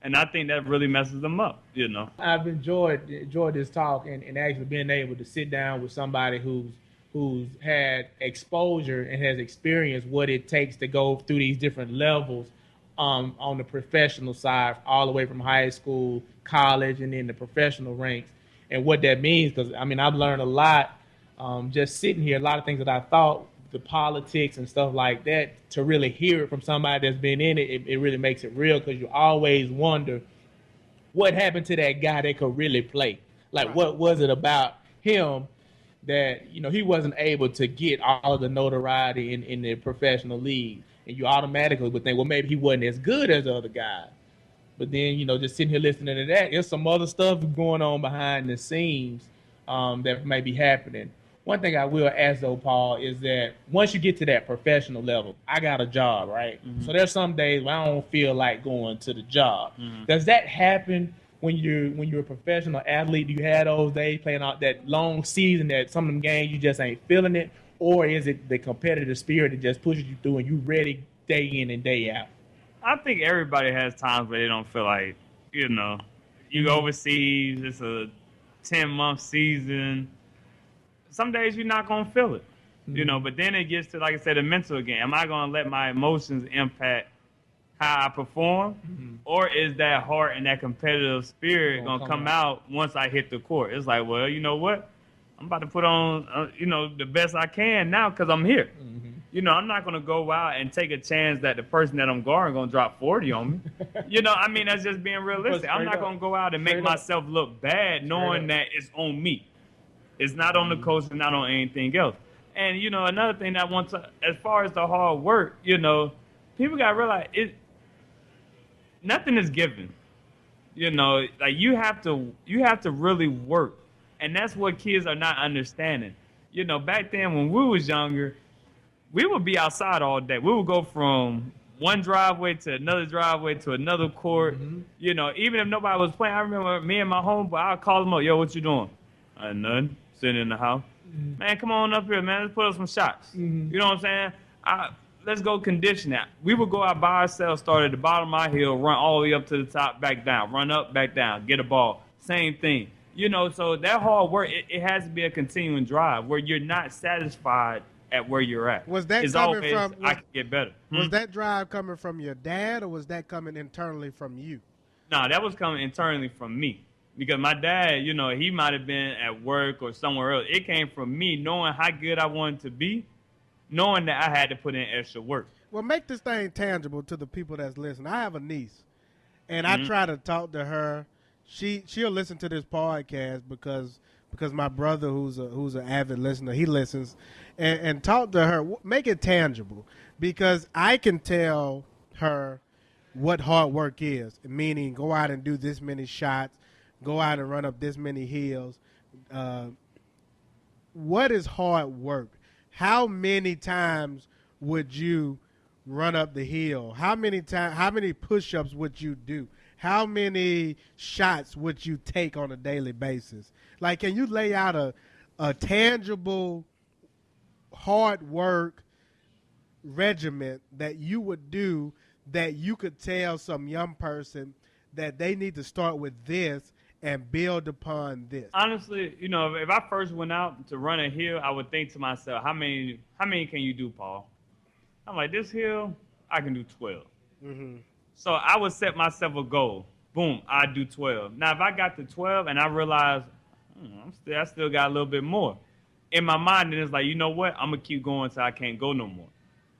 And I think that really messes them up, you know. I've enjoyed this talk and actually being able to sit down with somebody who's had exposure and has experienced what it takes to go through these different levels on the professional side, all the way from high school, college, and then the professional ranks, and what that means. Because, I mean, I've learned a lot just sitting here, a lot of things that I thought, the politics and stuff like that, to really hear it from somebody that's been in it, it really makes it real, because you always wonder what happened to that guy that could really play. Like, what was it about him that, you know, he wasn't able to get all of the notoriety in the professional league? And you automatically would think, well, maybe he wasn't as good as the other guy. But then, you know, just sitting here listening to that, there's some other stuff going on behind the scenes that may be happening. One thing I will ask, though, Paul, is that once you get to that professional level, I got a job, right? So there's some days where I don't feel like going to the job. Does that happen when you're a professional athlete? Do you have those days playing out that long season that some of them games you just ain't feeling it? Or is it the competitive spirit that just pushes you through and you ready day in and day out? I think everybody has times where they don't feel like, you know, you go overseas, it's a 10-month season. Some days you're not going to feel it, you know, but then it gets to, like I said, the mental again. Am I going to let my emotions impact how I perform? Or is that heart and that competitive spirit going to come out once I hit the court? It's like, well, you know what? I'm about to put on, you know, the best I can now because I'm here. You know, I'm not going to go out and take a chance that the person that I'm guarding going to drop 40 on me. You know, I mean, that's just being realistic. I'm not going to go out and make myself look bad knowing that it's on me. It's not on the coach and not on anything else. And, you know, another thing that as far as the hard work, you know, people got to realize nothing is given. You know, like you have to really work. And that's what kids are not understanding. You know, back then when we was younger, we would be outside all day. We would go from one driveway to another court. You know, even if nobody was playing, I remember me and my homeboy, I'd call them up, yo, what you doing? Nothing, sitting in the house. Man, come on up here, man. Let's put up some shots. You know what I'm saying? Let's go condition that. We would go out by ourselves, start at the bottom of my hill, run all the way up to the top, back down, run up, back down, get a ball. Same thing. You know, so that hard work, it has to be a continuing drive where you're not satisfied at where you're at. Was that it's coming always, from? I can get better. Was that drive coming from your dad, or was that coming internally from you? No, that was coming internally from me. Because my dad, you know, he might have been at work or somewhere else. It came from me knowing how good I wanted to be, knowing that I had to put in extra work. Well, make this thing tangible to the people that's listening. I have a niece, and I try to talk to her. She'll listen to this podcast because my brother, who's an avid listener, he listens, and talk to her. Make it tangible, because I can tell her what hard work is, meaning go out and do this many shots, go out and run up this many hills. What is hard work? How many times would you run up the hill? How many push-ups would you do? How many shots would you take on a daily basis? Like, can you lay out a tangible hard work regiment that you would do that you could tell some young person that they need to start with this and build upon this? Honestly, you know, if I first went out to run a hill, I would think to myself, how many can you do, Paul? I'm like, this hill, I can do 12. So I would set myself a goal. Boom, I do 12. Now, if I got to 12 and I realize I still got a little bit more, in my mind, then it's like, you know what? I'm going to keep going until I can't go no more.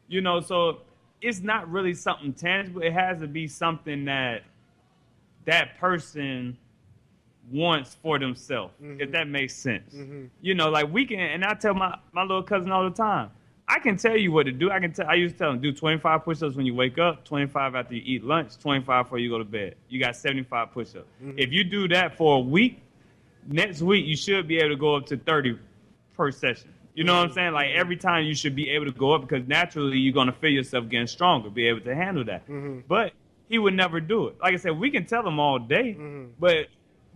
You know, so it's not really something tangible. It has to be something that person wants for themselves, if that makes sense. You know, like we can, and I tell my little cousin all the time, I can tell you what to do. I used to tell him, do 25 push-ups when you wake up, 25 after you eat lunch, 25 before you go to bed. You got 75 push-ups. If you do that for a week, next week you should be able to go up to 30 per session. You know what I'm saying? Like every time you should be able to go up, because naturally you're going to feel yourself getting stronger, be able to handle that. But he would never do it. Like I said, we can tell him all day, but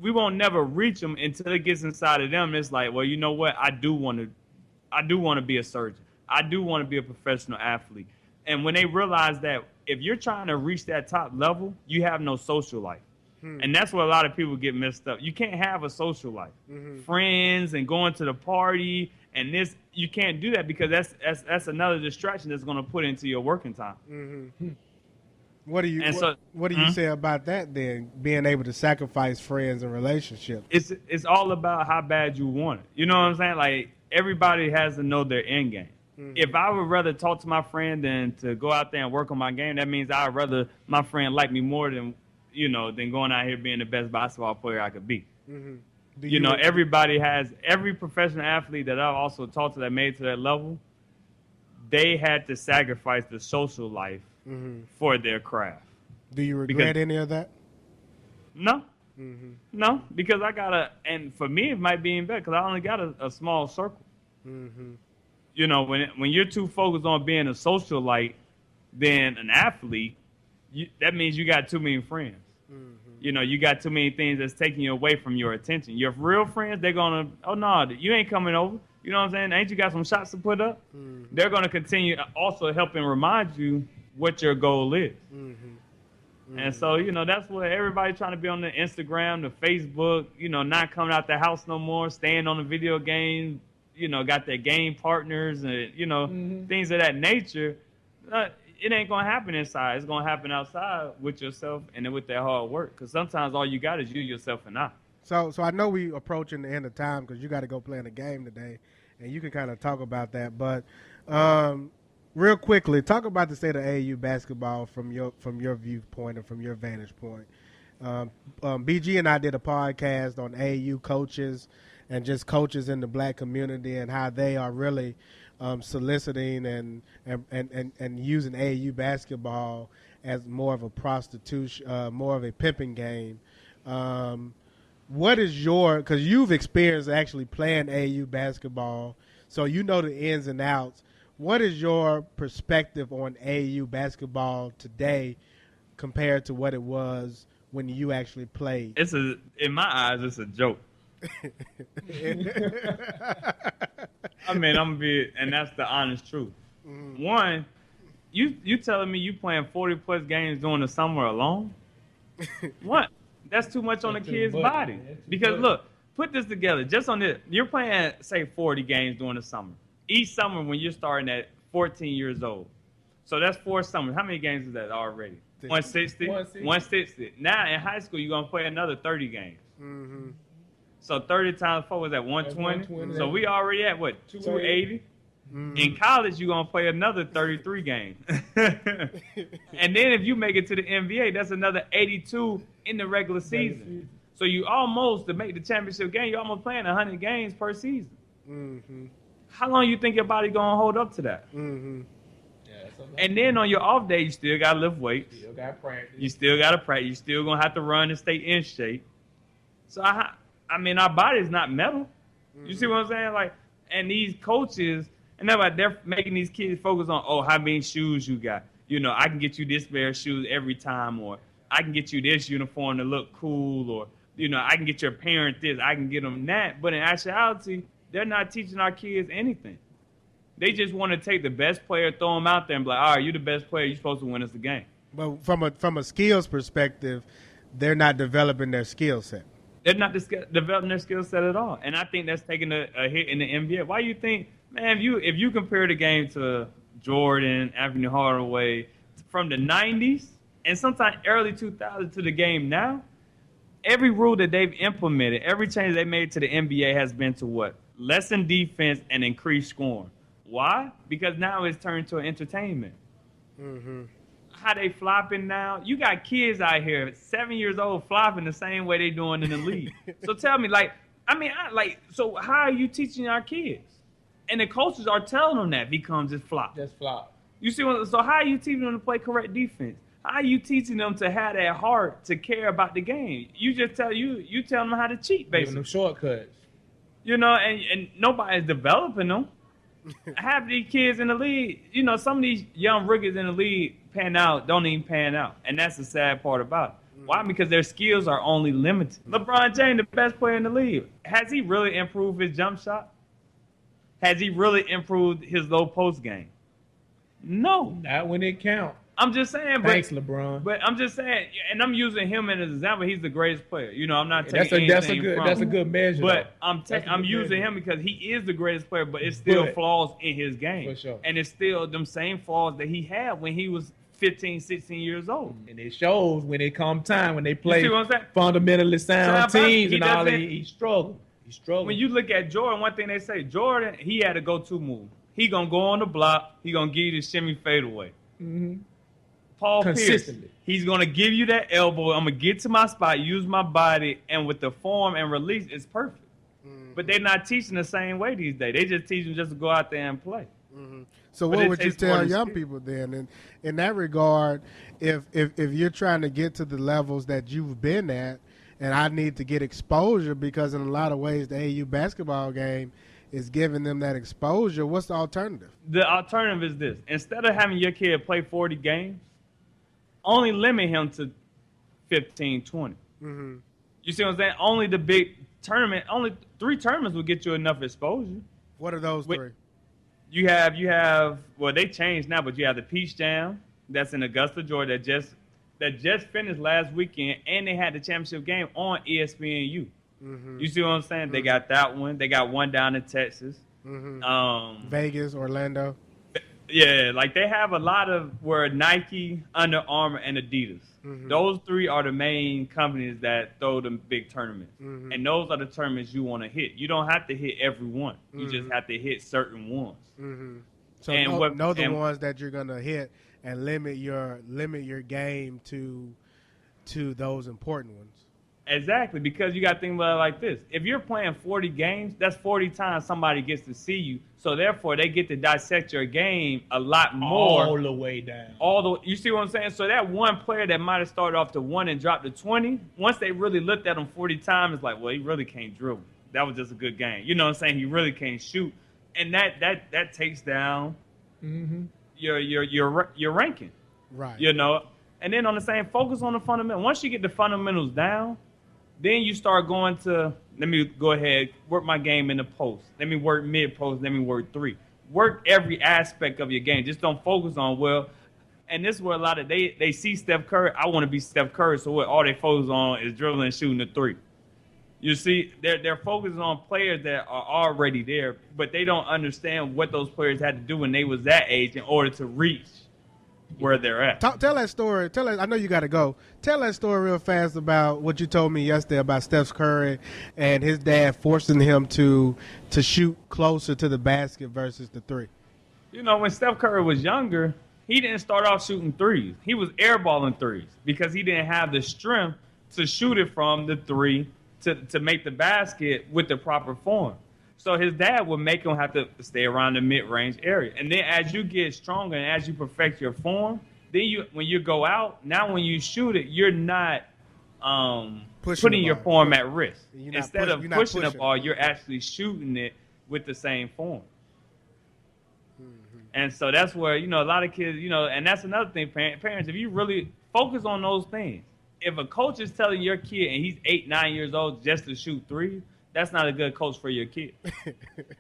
we won't never reach them until it gets inside of them. It's like, well, you know what? I do want to be a surgeon. I do want to be a professional athlete. And when they realize that if you're trying to reach that top level, you have no social life. And that's where a lot of people get messed up. You can't have a social life. Friends and going to the party and this, you can't do that, because that's another distraction that's going to put into your working time. What do you say about that then, being able to sacrifice friends and relationships? It's all about how bad you want it. You know what I'm saying? Like everybody has to know their end game. If I would rather talk to my friend than to go out there and work on my game, that means I'd rather my friend like me more than going out here being the best basketball player I could be. You know, every professional athlete that I've also talked to that made it to that level, they had to sacrifice the social life for their craft. Do you regret any of that? No. No, because and for me, it might be even better because I only got a small circle. You know, when you're too focused on being a socialite than an athlete, that means you got too many friends. You know, you got too many things that's taking you away from your attention. Your real friends, they're going to, oh, no, you ain't coming over. You know what I'm saying? Ain't you got some shots to put up? They're going to continue also helping remind you what your goal is. And so, you know, that's what everybody trying to be on the Instagram, the Facebook, you know, not coming out the house no more, staying on the video game, you know, got their game partners and, you know, things of that nature. It ain't going to happen inside. It's going to happen outside with yourself and then with that hard work. Because sometimes all you got is you, yourself, and I. So I know we approaching the end of time because you got to go play in the game today, and you can kind of talk about that. But real quickly, talk about the state of AAU basketball from your viewpoint and from your vantage point. BG and I did a podcast on AAU coaches and just coaches in the black community and how they are really soliciting and using AAU basketball as more of a prostitution, more of a pimping game. What is because you've experienced actually playing AAU basketball, so you know the ins and outs. What is your perspective on AAU basketball today compared to what it was when you actually played? In my eyes, it's a joke. I mean, and that's the honest truth. One, you telling me you playing 40+ games during the summer alone? What? That's too much on a kid's body. Because look, put this together. Just on this, you're playing, say, 40 games during the summer. Each summer when you're starting at 14 years old. So that's 4 summers. How many games is that already? 160? 160. Now in high school, you're going to play another 30 games. So 30 times 4 is at 120. So we already at what, 280? In college, you're going to play another 33 games. And then if you make it to the NBA, that's another 82 in the regular season. So you almost, to make the championship game, you're almost playing 100 games per season. How long you think your body going to hold up to that? And then on your off day, you still got to lift weights. You still got to practice. You still got to practice. You still going to have to run and stay in shape. So, I mean, our body's not metal. You see what I'm saying? Like, and these coaches, and they're making these kids focus on, how many shoes you got. You know, I can get you this pair of shoes every time, or I can get you this uniform to look cool, or, you know, I can get your parent this, I can get them that. But in actuality, they're not teaching our kids anything. They just want to take the best player, throw them out there, and be like, all right, you're the best player. You're supposed to win us the game. But from a skills perspective, they're not developing their skill set. They're not developing their skill set at all. And I think that's taking a hit in the NBA. Why do you think, man, if you compare the game to Jordan, Anthony Hardaway, from the 90s and sometimes early 2000s to the game now, every rule that they've implemented, every change they made to the NBA has been to what? Lessen defense and increase scoring. Why? Because now it's turned to an entertainment. How they flopping now? You got kids out here, 7 years old, flopping the same way they doing in the league. So tell me, so how are you teaching our kids? And the coaches are telling them that becomes just flop. Just flop. You see so how are you teaching them to play correct defense? How are you teaching them to have that heart to care about the game? You just tell them how to cheat, basically. Giving them shortcuts. You know, and nobody's developing them. Half of these kids in the league, you know, some of these young rookies in the league don't even pan out. And that's the sad part about it. Why? Because their skills are only limited. LeBron James, the best player in the league. Has he really improved his jump shot? Has he really improved his low post game? No. Not when it counts. I'm just saying. Thanks, LeBron. But I'm just saying, and I'm using him as an example. He's the greatest player. You know, I'm not taking that's anything a good measure. But I'm using him because he is the greatest player, but it's still flaws in his game. For sure. And it's still them same flaws that he had when he was 15, 16 years old. And it shows when it comes time, when they play see what I'm saying? fundamentally sound teams and all that, he struggled. When you look at Jordan, one thing they say, Jordan, he had a go-to move. He going to go on the block. He going to give you the shimmy fadeaway. Paul Pierce, consistently. he's going to give you that elbow. I'm going to get to my spot, use my body, and with the form and release, it's perfect. But they're not teaching the same way these days. They just teach them just to go out there and play. So But what it would you takes more tell than young skill. people then? And in that regard, if you're trying to get to the levels that you've been at, and I need to get exposure because in a lot of ways the AU basketball game is giving them that exposure, what's the alternative? The alternative is this. Instead of having your kid play 40 games, only limit him to 15, 20. You see what I'm saying? Only the big tournament, only 3 tournaments will get you enough exposure. What are those Wait. 3? You have, well, they changed now, but you have the Peach Jam that's in Augusta, Georgia, that just finished last weekend, and they had the championship game on ESPNU. You see what I'm saying? They got that one. They got one down in Texas. Vegas, Orlando. Yeah, like they have a lot of where Nike, Under Armour, and Adidas. Those 3 are the main companies that throw them big tournaments. And those are the tournaments you want to hit. You don't have to hit every one. You just have to hit certain ones. So And know the ones that you're gonna hit and limit your game to those important ones. Exactly, because you got to think about it like this. If you're playing 40 games, that's 40 times somebody gets to see you. So, therefore, they get to dissect your game a lot more. All the way down. You see what I'm saying? So, that one player that might have started off to 1 and dropped to 20, once they really looked at him 40 times, it's like, well, he really can't dribble. That was just a good game. You know what I'm saying? He really can't shoot. And that takes down your ranking. Right. You know? And then on the same, focus on the fundamentals. Once you get the fundamentals down, then you start going to, let me go ahead, work my game in the post. Let me work mid-post. Let me work 3. Work every aspect of your game. Just don't focus on, well, and this is where a lot of, they see Steph Curry. I want to be Steph Curry, so what all they focus on is dribbling and shooting the 3. You see, they're focusing on players that are already there, but they don't understand what those players had to do when they was that age in order to reach where they're at. Tell that story. I know you got to go. Tell that story real fast about what you told me yesterday about Steph Curry and his dad forcing him to shoot closer to the basket versus the 3. You know, when Steph Curry was younger, he didn't start off shooting 3s. He was airballing 3s because he didn't have the strength to shoot it from the 3 to make the basket with the proper form. So his dad would make him have to stay around the mid-range area. And then as you get stronger and as you perfect your form, then when you go out, now when you shoot it, you're not putting your form at risk. Instead of pushing the ball, you're actually shooting it with the same form. And so that's where, a lot of kids, and that's another thing, parents, if you really focus on those things, if a coach is telling your kid and he's 8, 9 years old just to shoot 3s, that's not a good coach for your kid.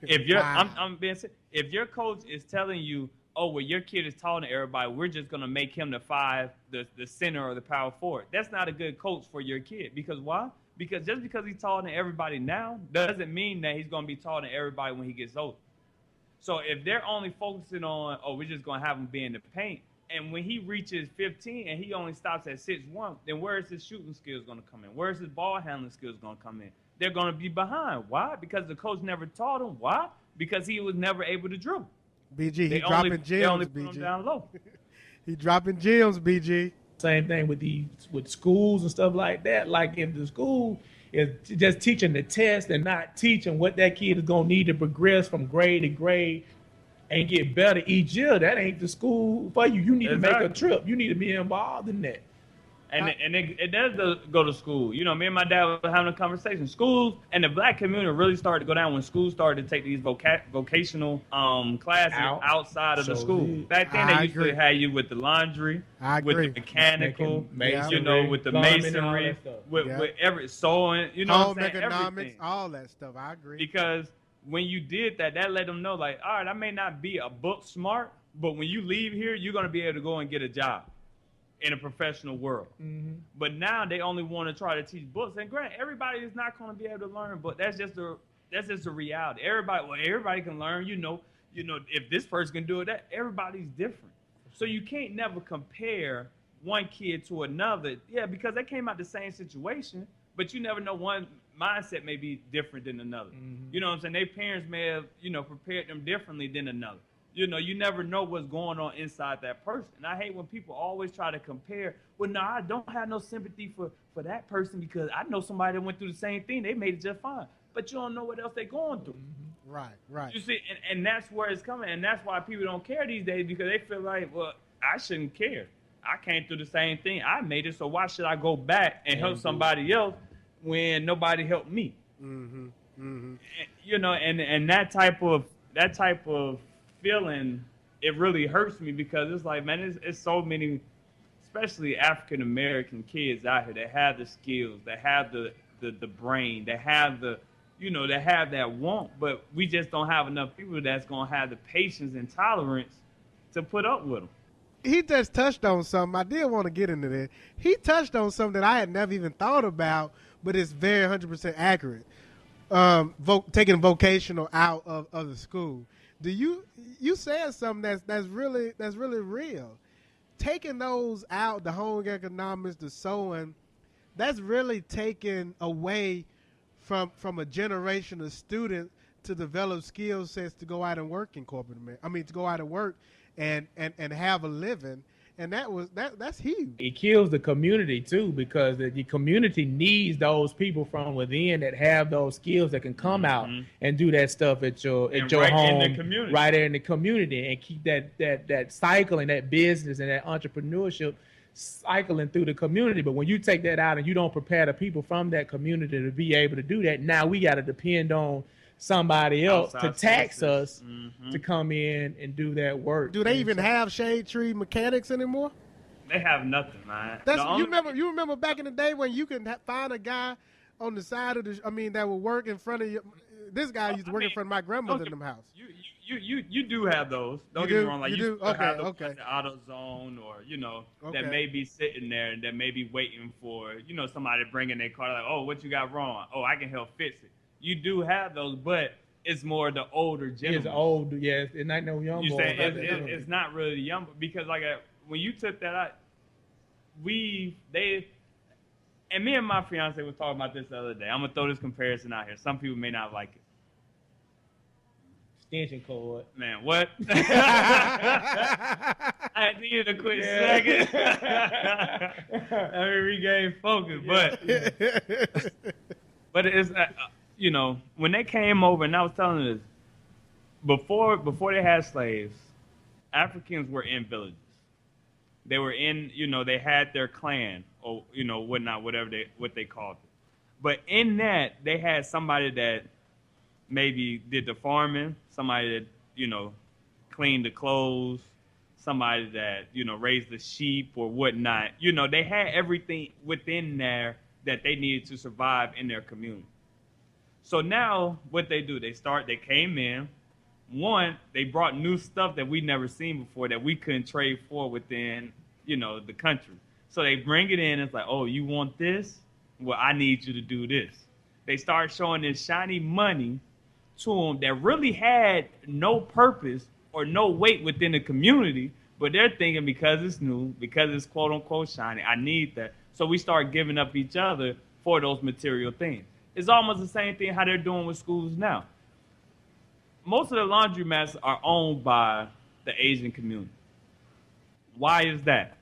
If you're, I'm being serious. If your coach is telling you, oh, well, your kid is taller than everybody, we're just gonna make him the 5, the center or the power forward. That's not a good coach for your kid. Because why? Because just because he's taller than everybody now doesn't mean that he's gonna be taller than everybody when he gets older. So if they're only focusing on, oh, we're just gonna have him be in the paint, and when he reaches 15 and he only stops at 6'1", then where is his shooting skills gonna come in? Where is his ball handling skills gonna come in? They're going to be behind. Why? Because the coach never taught him. Why? Because he was never able to dribble. BG, he dropping gems, they only put BG. him down low. He dropping gems, BG. Same thing with schools and stuff like that. Like if the school is just teaching the test and not teaching what that kid is going to need to progress from grade to grade and get better each year, that ain't the school for you. You need to make a trip. You need to be involved in that. And it does go to school. Me and my dad were having a conversation. Schools and the black community really started to go down when schools started to take these vocational classes outside of the school. Back then, they used to have you with the laundry, with the mechanical, with the masonry, with every sewing, home economics, all that stuff. I agree. Because when you did that, that let them know, like, all right, I may not be a book smart, but when you leave here, you're going to be able to go and get a job in a professional world. But now they only want to try to teach books. And granted, everybody is not going to be able to learn, but that's just the reality. Everybody can learn. If this person can do it, everybody's different. So you can't never compare one kid to another. Yeah, because they came out the same situation, but you never know, one mindset may be different than another. You know what I'm saying? Their parents may have, prepared them differently than another. You know, you never know what's going on inside that person. And I hate when people always try to compare. Well, no, I don't have no sympathy for that person because I know somebody that went through the same thing. They made it just fine. But you don't know what else they're going through. Right. You see, and that's where it's coming. And that's why people don't care these days, because they feel like, well, I shouldn't care. I came through the same thing. I made it, so why should I go back and help somebody else when nobody helped me? And, you know, and that type of feeling, it really hurts me, because it's like, man, it's so many, especially African American kids out here that have the skills, that have the brain, that have the, you know, that have that want, but we just don't have enough people that's gonna have the patience and tolerance to put up with them. He just touched on something. I did want to get into that. He touched on something that I had never even thought about, but it's very 100% accurate. Taking vocational out of the school. Do you said something that's really real. Taking those out, the home economics, the sewing, that's really taken away from a generation of students to develop skill sets to go out and work in to go out and work and have a living. And that's huge. It kills the community too, because the community needs those people from within that have those skills that can come out and do that stuff at your right home, in the community. right there in the community, and keep that cycle and that business and that entrepreneurship cycling through the community. But when you take that out and you don't prepare the people from that community to be able to do that, now we got to depend on somebody else to tax us to come in and do that work. Do they even have shade tree mechanics anymore? They have nothing, man. You remember back in the day when you could find a guy on the side of that would work in front of you. This guy used to work in front of my grandmother in them house. You do have those. Don't get me wrong. Like, you do have those like the AutoZone, or that may be sitting there and that may be waiting for somebody to bring in their car. Like, oh, what you got wrong? Oh, I can help fix it. You do have those, but it's more the older generation. It's old, yeah. It's not no young boy. It's not really young, because when you took that out, me and my fiance were talking about this the other day. I'm gonna throw this comparison out here. Some people may not like it. Extension cord. Man, what? I needed a quick second. I regained focus, but it's when they came over, and I was telling this before they had slaves, Africans were in villages. They were in, they had their clan or whatnot, what they called it. But in that, they had somebody that maybe did the farming, somebody that cleaned the clothes, somebody that raised the sheep or whatnot. They had everything within there that they needed to survive in their community. So now what they do, they came in. One, they brought new stuff that we never seen before that we couldn't trade for within, the country. So they bring it in. It's like, oh, you want this? Well, I need you to do this. They start showing this shiny money to them that really had no purpose or no weight within the community, but they're thinking because it's new, because it's quote unquote shiny, I need that. So we start giving up each other for those material things. It's almost the same thing how they're doing with schools now. Most of the laundromats are owned by the Asian community. Why is that?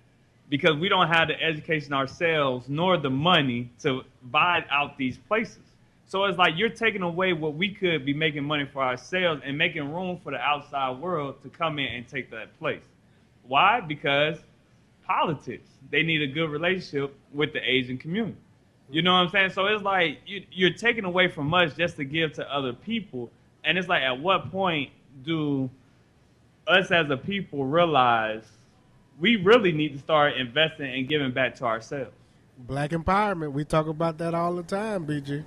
Because we don't have the education ourselves nor the money to buy out these places. So it's like you're taking away what we could be making money for ourselves and making room for the outside world to come in and take that place. Why? Because politics. They need a good relationship with the Asian community. You know what I'm saying? So it's like you're taking away from us just to give to other people. And it's like, at what point do us as a people realize we really need to start investing and giving back to ourselves? Black empowerment. We talk about that all the time, BG.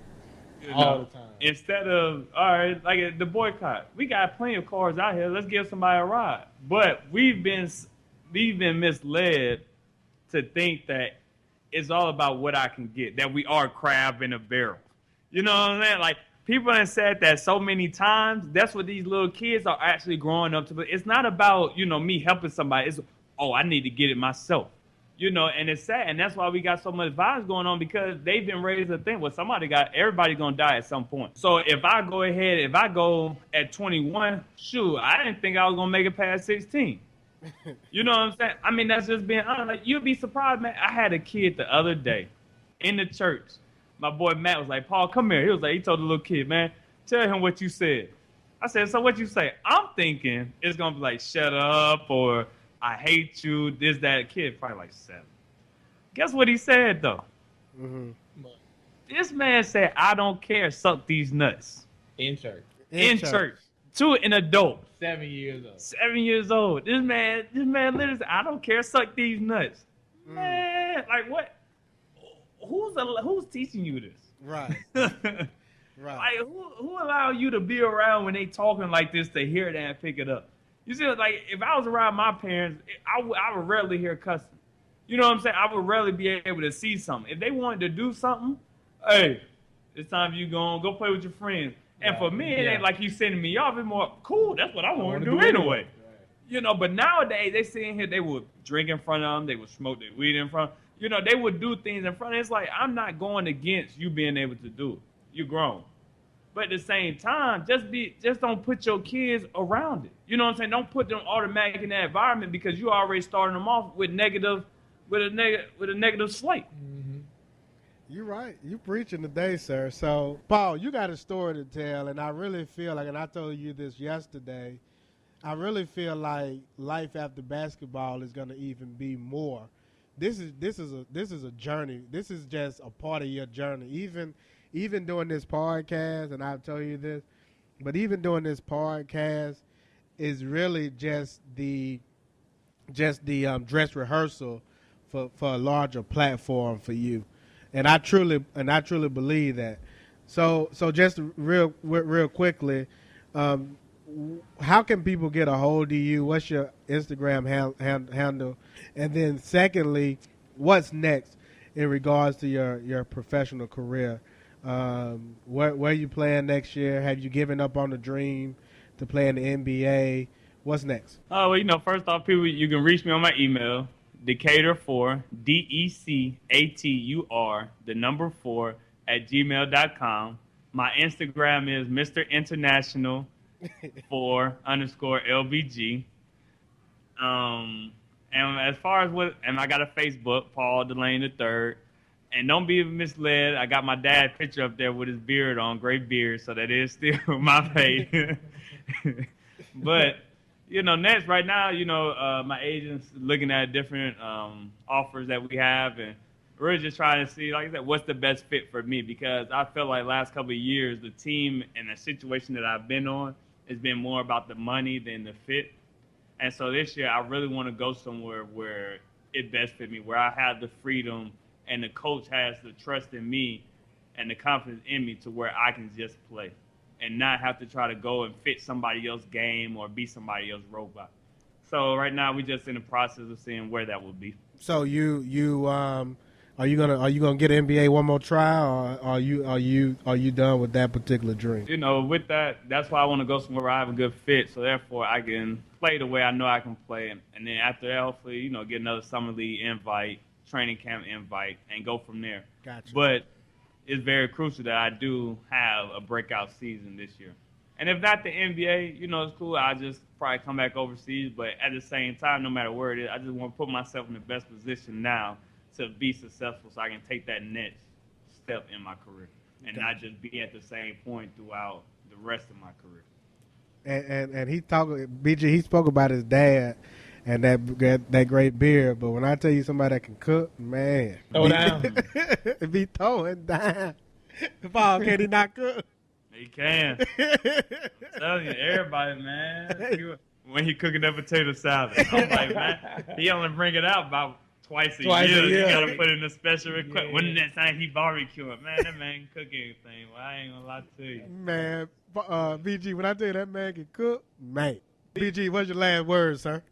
All the time. Instead of, all right, like the boycott. We got plenty of cars out here. Let's give somebody a ride. But we've been misled to think that it's all about what I can get, that we are crab in a barrel. You know what I'm saying? Like, people have said that so many times. That's what these little kids are actually growing up to. But it's not about, me helping somebody. It's, oh, I need to get it myself. You know, and it's sad, and that's why we got so much violence going on, because they've been raised to think, well, everybody gonna die at some point. So if I go at 21, shoot, I didn't think I was gonna make it past 16. You know what I'm saying? I mean, that's just being honest. Like, you'd be surprised, man. I had a kid the other day in the church. My boy Matt was like, Paul, come here. He told the little kid, man, tell him what you said. I said, so what you say? I'm thinking it's gonna be like, shut up, or I hate you, this, that. Kid probably like 7. Guess what he said, though? Mm-hmm. This man said, I don't care, suck these nuts. In church. In church. To an adult. 7 years old. 7 years old. This man literally said, I don't care, suck these nuts. Man, like what? Who's teaching you this? Right. Right. Like, who allowed you to be around when they talking like this to hear that and pick it up? You see, like, if I was around my parents, I would rarely hear cussing. You know what I'm saying? I would rarely be able to see something. If they wanted to do something, hey, it's time for you go play with your friends. And for me, it ain't like you sending me off. It's more, cool, that's what I want to do anyway. Right. You know, but nowadays, they sit in here, they would drink in front of them, they would smoke their weed in front of them. You know, they would do things in front of them. It's like, I'm not going against you being able to do it. You're grown. But at the same time, just don't put your kids around it. You know what I'm saying? Don't put them automatically in that environment, because you already starting them off with a negative slate. Mm-hmm. You're right. You preaching today, sir. So, Paul, you got a story to tell, and I really feel like, and I told you this yesterday, I really feel like life after basketball is going to even be more. This is a journey. This is just a part of your journey. Even doing this podcast, and I'll tell you this, but even doing this podcast is really just the dress rehearsal for a larger platform for you, and I truly believe that. So just real quickly, how can people get a hold of you? What's your Instagram handle? And then secondly, what's next in regards to your professional career? Where you playing next year? Have you given up on the dream to play in the NBA? What's next? Well, you know, first off, people, you can reach me on my email, Decatur4, DECATUR, the number 4, @gmail.com. My Instagram is Mr. International 4_LBG. And as far as and I got a Facebook, Paul Delaney III. And don't be misled, I got my dad's picture up there with his beard on, great beard, so that is still my face. But, you know, next, right now, you know, my agent's looking at different offers that we have, and we're just trying to see, like I said, what's the best fit for me, because I feel like last couple of years, the team and the situation that I've been on has been more about the money than the fit. And so this year, I really want to go somewhere where it best fit me, where I have the freedom and the coach has the trust in me and the confidence in me to where I can just play and not have to try to go and fit somebody else's game or be somebody else's robot. So right now we're just in the process of seeing where that will be. So are you gonna get an NBA one more try, or are you done with that particular dream? You know, with that's why I want to go somewhere where I have a good fit, so therefore I can play the way I know I can play, and then after that, hopefully, you know, get another summer league invite, training camp invite, and go from there. Gotcha. But it's very crucial that I do have a breakout season this year. And if not the NBA, you know, it's cool. I'll just probably come back overseas. But at the same time, no matter where it is, I just want to put myself in the best position now to be successful so I can take that next step in my career and not just be at the same point throughout the rest of my career. And he spoke about his dad and that great beard, but when I tell you somebody that can cook, man, throw down. Be throwing down. Paul, can he not cook? He can. I'm telling you, everybody, man. When he cooking that potato salad, I'm like, man, he only bring it out about twice a year. You gotta put in a special request. Yeah. When the next time he barbecuing, man, that man can cook anything. Well, I ain't gonna lie to you. Man, BG, when I tell you that man can cook, man. BG, what's your last word, sir?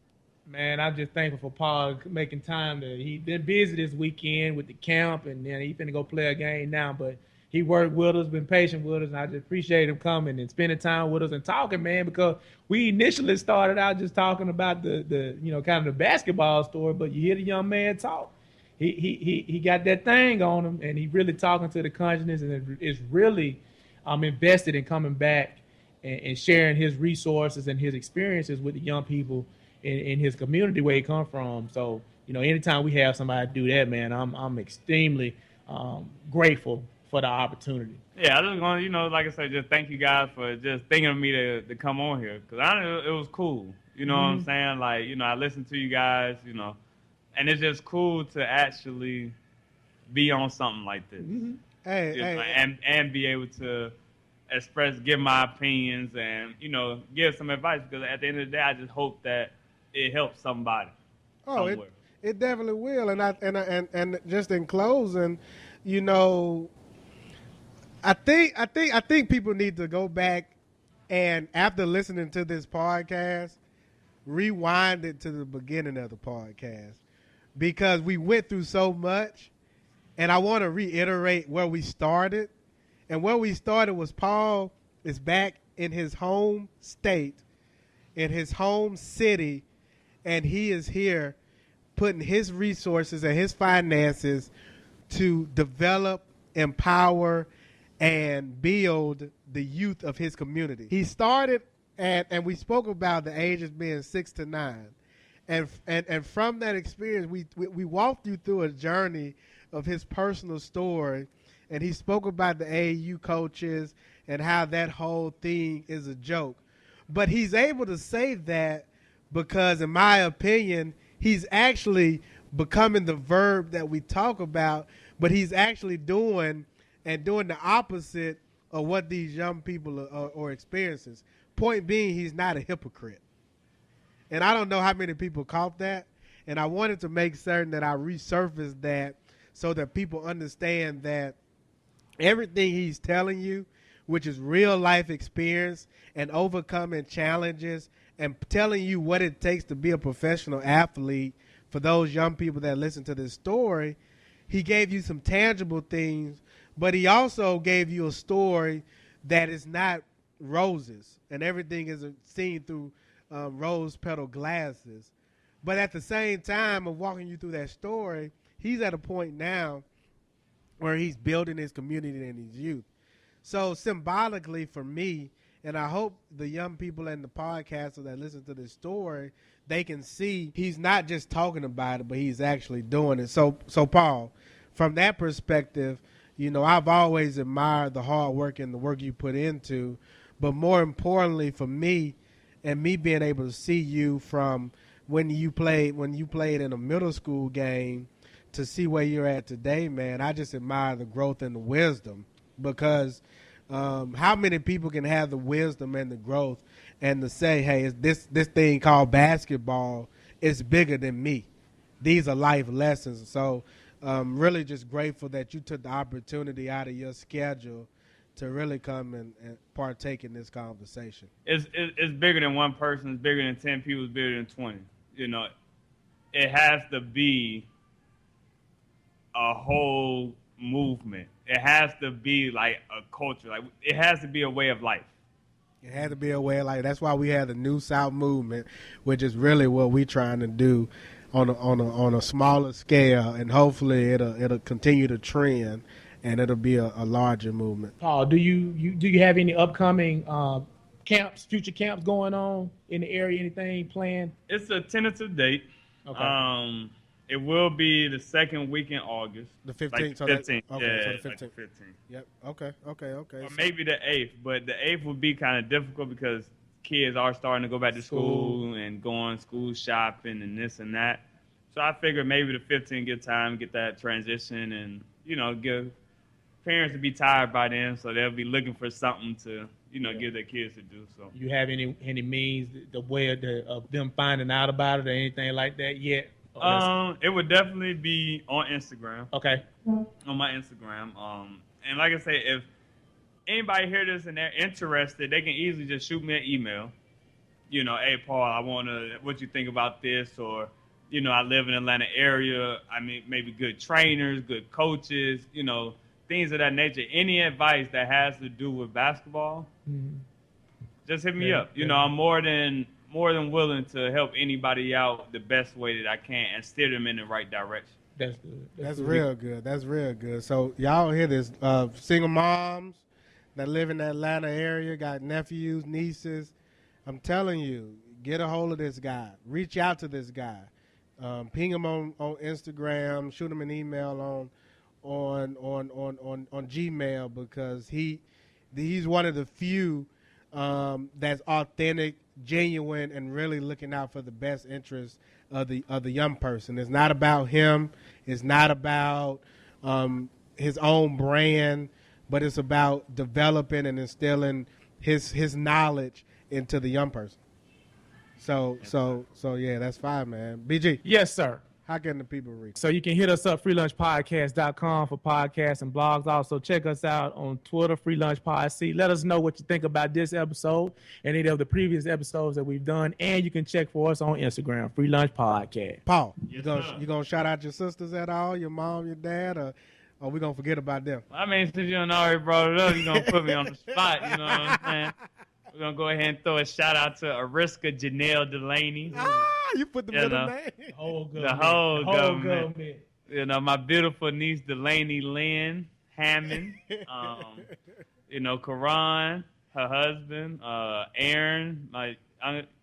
Man, I'm just thankful for Paul making time he been busy this weekend with the camp, and then he finna go play a game now, but he worked with us, been patient with us, and I just appreciate him coming and spending time with us and talking, man, because we initially started out just talking about the you know, kind of the basketball story, but you hear the young man talk, he got that thing on him, and he really talking to the consciousness, and is really invested in coming back and sharing his resources and his experiences with the young people in his community where he come from. So, anytime we have somebody do that, man, I'm extremely grateful for the opportunity. Yeah, I just want to, like I said, just thank you guys for just thinking of me to come on here, because I know it was cool. You know what I'm saying? Like, I listened to you guys, and it's just cool to actually be on something like this. And be able to give my opinions and, give some advice, because at the end of the day, I just hope that it helps somebody. Oh, it definitely will. And just in closing, I think people need to go back and, after listening to this podcast, rewind it to the beginning of the podcast, because we went through so much, and I want to reiterate where we started. And where we started was Paul is back in his home state, in his home city, and he is here putting his resources and his finances to develop, empower, and build the youth of his community. He started, and we spoke about the ages being 6 to 9. And from that experience, we walked you through a journey of his personal story, and he spoke about the AAU coaches and how that whole thing is a joke. But he's able to say that because, in my opinion, he's actually becoming the verb that we talk about, but he's actually doing the opposite of what these young people are experiencing. Point being, he's not a hypocrite. And I don't know how many people caught that, and I wanted to make certain that I resurfaced that so that people understand that everything he's telling you, which is real life experience and overcoming challenges and telling you what it takes to be a professional athlete, for those young people that listen to this story, he gave you some tangible things, but he also gave you a story that is not roses, and everything is seen through rose petal glasses. But at the same time of walking you through that story, he's at a point now where he's building his community and his youth. So symbolically for me, and I hope the young people and the podcasters that listen to this story, they can see he's not just talking about it, but he's actually doing it. So Paul, from that perspective, I've always admired the hard work and the work you put into, but more importantly for me, and me being able to see you from when you played in a middle school game to see where you're at today, man, I just admire the growth and the wisdom, because how many people can have the wisdom and the growth and to say, hey, this thing called basketball is bigger than me. These are life lessons. So really just grateful that you took the opportunity out of your schedule to really come and partake in this conversation. It's bigger than one person. It's bigger than 10 people. It's bigger than 20. It has to be a whole movement. It has to be like a culture. Like, it has to be a way of life. It had to be a way of life. That's why we have the New South movement, which is really what we're trying to do on a smaller scale, and hopefully it'll continue to trend, and it'll be a larger movement. Paul, do you have any upcoming future camps going on in the area? Anything planned? It's a tentative date. Okay. It will be the second week in August. The 15th. Like 15th. So yeah, so the 15th. like the 15th. Yep. Okay. Or maybe the 8th, but the 8th would be kind of difficult because kids are starting to go back to school and going school shopping and this and that. So I figured maybe the 15th get time, get that transition, and give parents to be tired by then, so they'll be looking for something to give their kids to do. So you have any means, the way of them finding out about it or anything like that yet? It would definitely be on Instagram. Okay. On my Instagram. And like I say, if anybody hear this and they're interested, they can easily just shoot me an email. Hey Paul, I what you think about this? Or, I live in the Atlanta area. I mean, maybe good trainers, good coaches, things of that nature. Any advice that has to do with basketball, just hit me up. I'm more than willing to help anybody out the best way that I can and steer them in the right direction. That's good. That's good. real good. That's real good. So y'all hear this? Single moms that live in the Atlanta area, got nephews, nieces. I'm telling you, get a hold of this guy. Reach out to this guy. Ping him on Instagram. Shoot him an email on Gmail, because he's one of the few that's authentic, genuine, and really looking out for the best interest of the young person. It's not about him. It's not about his own brand, but it's about developing and instilling his knowledge into the young person. So yeah, that's fine, man. BG, Yes, sir. how can the people reach? So you can hit us up, freelunchpodcast.com for podcasts and blogs. Also, check us out on Twitter, FreelunchPodC. Let us know what you think about this episode and any of the previous episodes that we've done. And you can check for us on Instagram, Free Lunch Podcast. Paul, Yes, you gonna shout out your sisters at all? Your mom, your dad, or we gonna forget about them? I mean, since you done already brought it up, you're going to put me on the spot, you know what I'm saying? We're going to go ahead and throw a shout-out to Ariska Janelle Delaney. You put the You middle know. name. The whole government. You know, my beautiful niece, Delaney Lynn Hammond. You know, Karan, her husband, Aaron,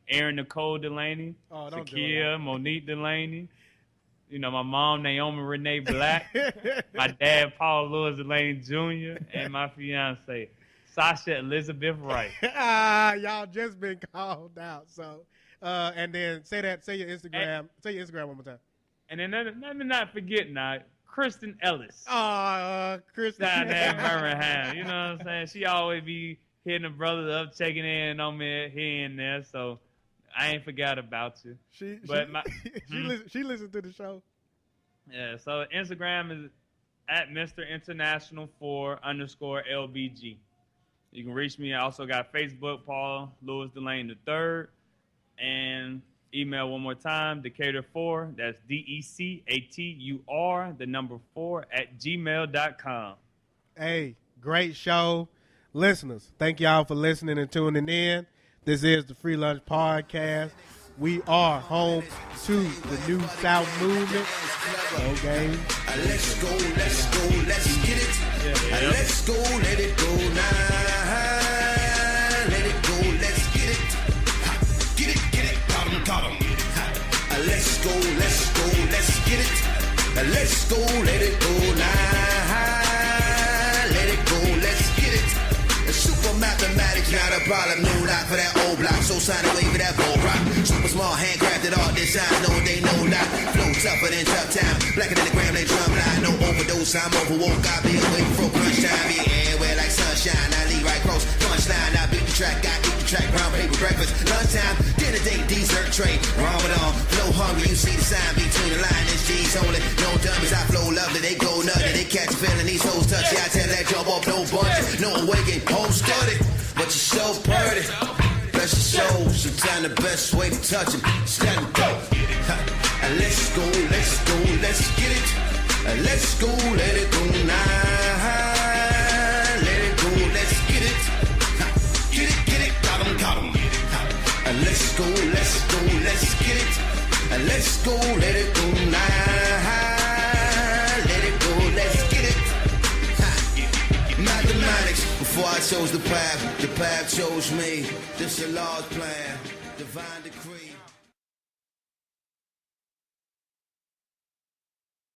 Aaron Nicole Delaney, Oh, don't do Shakia, Monique Delaney. You know, my mom, Naomi Renee Black. My dad, Paul Lewis Delaney Jr., and my fiance, Sasha Elizabeth Wright. Y'all just been called out. So, and then say your Instagram. Say your Instagram one more time. And then let me not forget now, Kristen Ellis. Kristen. Down there in Birmingham. You know what I'm saying? She always be hitting the brothers up, checking in on me here and there. So I ain't forgot about you. She listened to the show. Yeah, so Instagram is at Mr. International 4_LBG. You can reach me. I also got Facebook, Paul Lewis Delaney III, and email one more time, Decatur4, that's DECATUR, 4 @gmail.com. Hey, great show. Listeners, thank y'all for listening and tuning in. This is the Free Lunch Podcast. We are home to the New South movement. Okay. Let's go, let's get it. Let's go, let it go now. Let it go, let's get it. Get it, got 'em. Let's go, let's get it. Let's go, let it go now. Let it go, let's get it. Super mathematics, not a problem, no not for that old block. So sign away for that bull rock. Super small, handcrafted art designs, no they know not. Flow tougher than tough time, blacker than the gram, they drum line. No overdose, I'm overwoke, I'll be awake for crunch time. Be everywhere like sunshine, I leave right cross. Punchline, I beat the track, I eat the track, brown paper breakfast. Lunchtime, dinner date, dessert tray. Ramadan, flow hungry, you see the sign between the line, it's G's only. No dummies, I flow lovely, they go nutty. They catch a feeling, these hoes touch. Yeah, I tell that jump off, no bunches, no awakening, home study. But you're so pretty, bless your soul. Sometimes the best way to touch it, stand and go. Let's go, let's get it. Let's go, let it go now. Let it go, let's get it. Get it, got 'em. Let's go, let's get it. Let's go, let it go now. Let it go, let's get it. Mathematics, before I chose the path chose me. This is the Lord's plan, divine decree.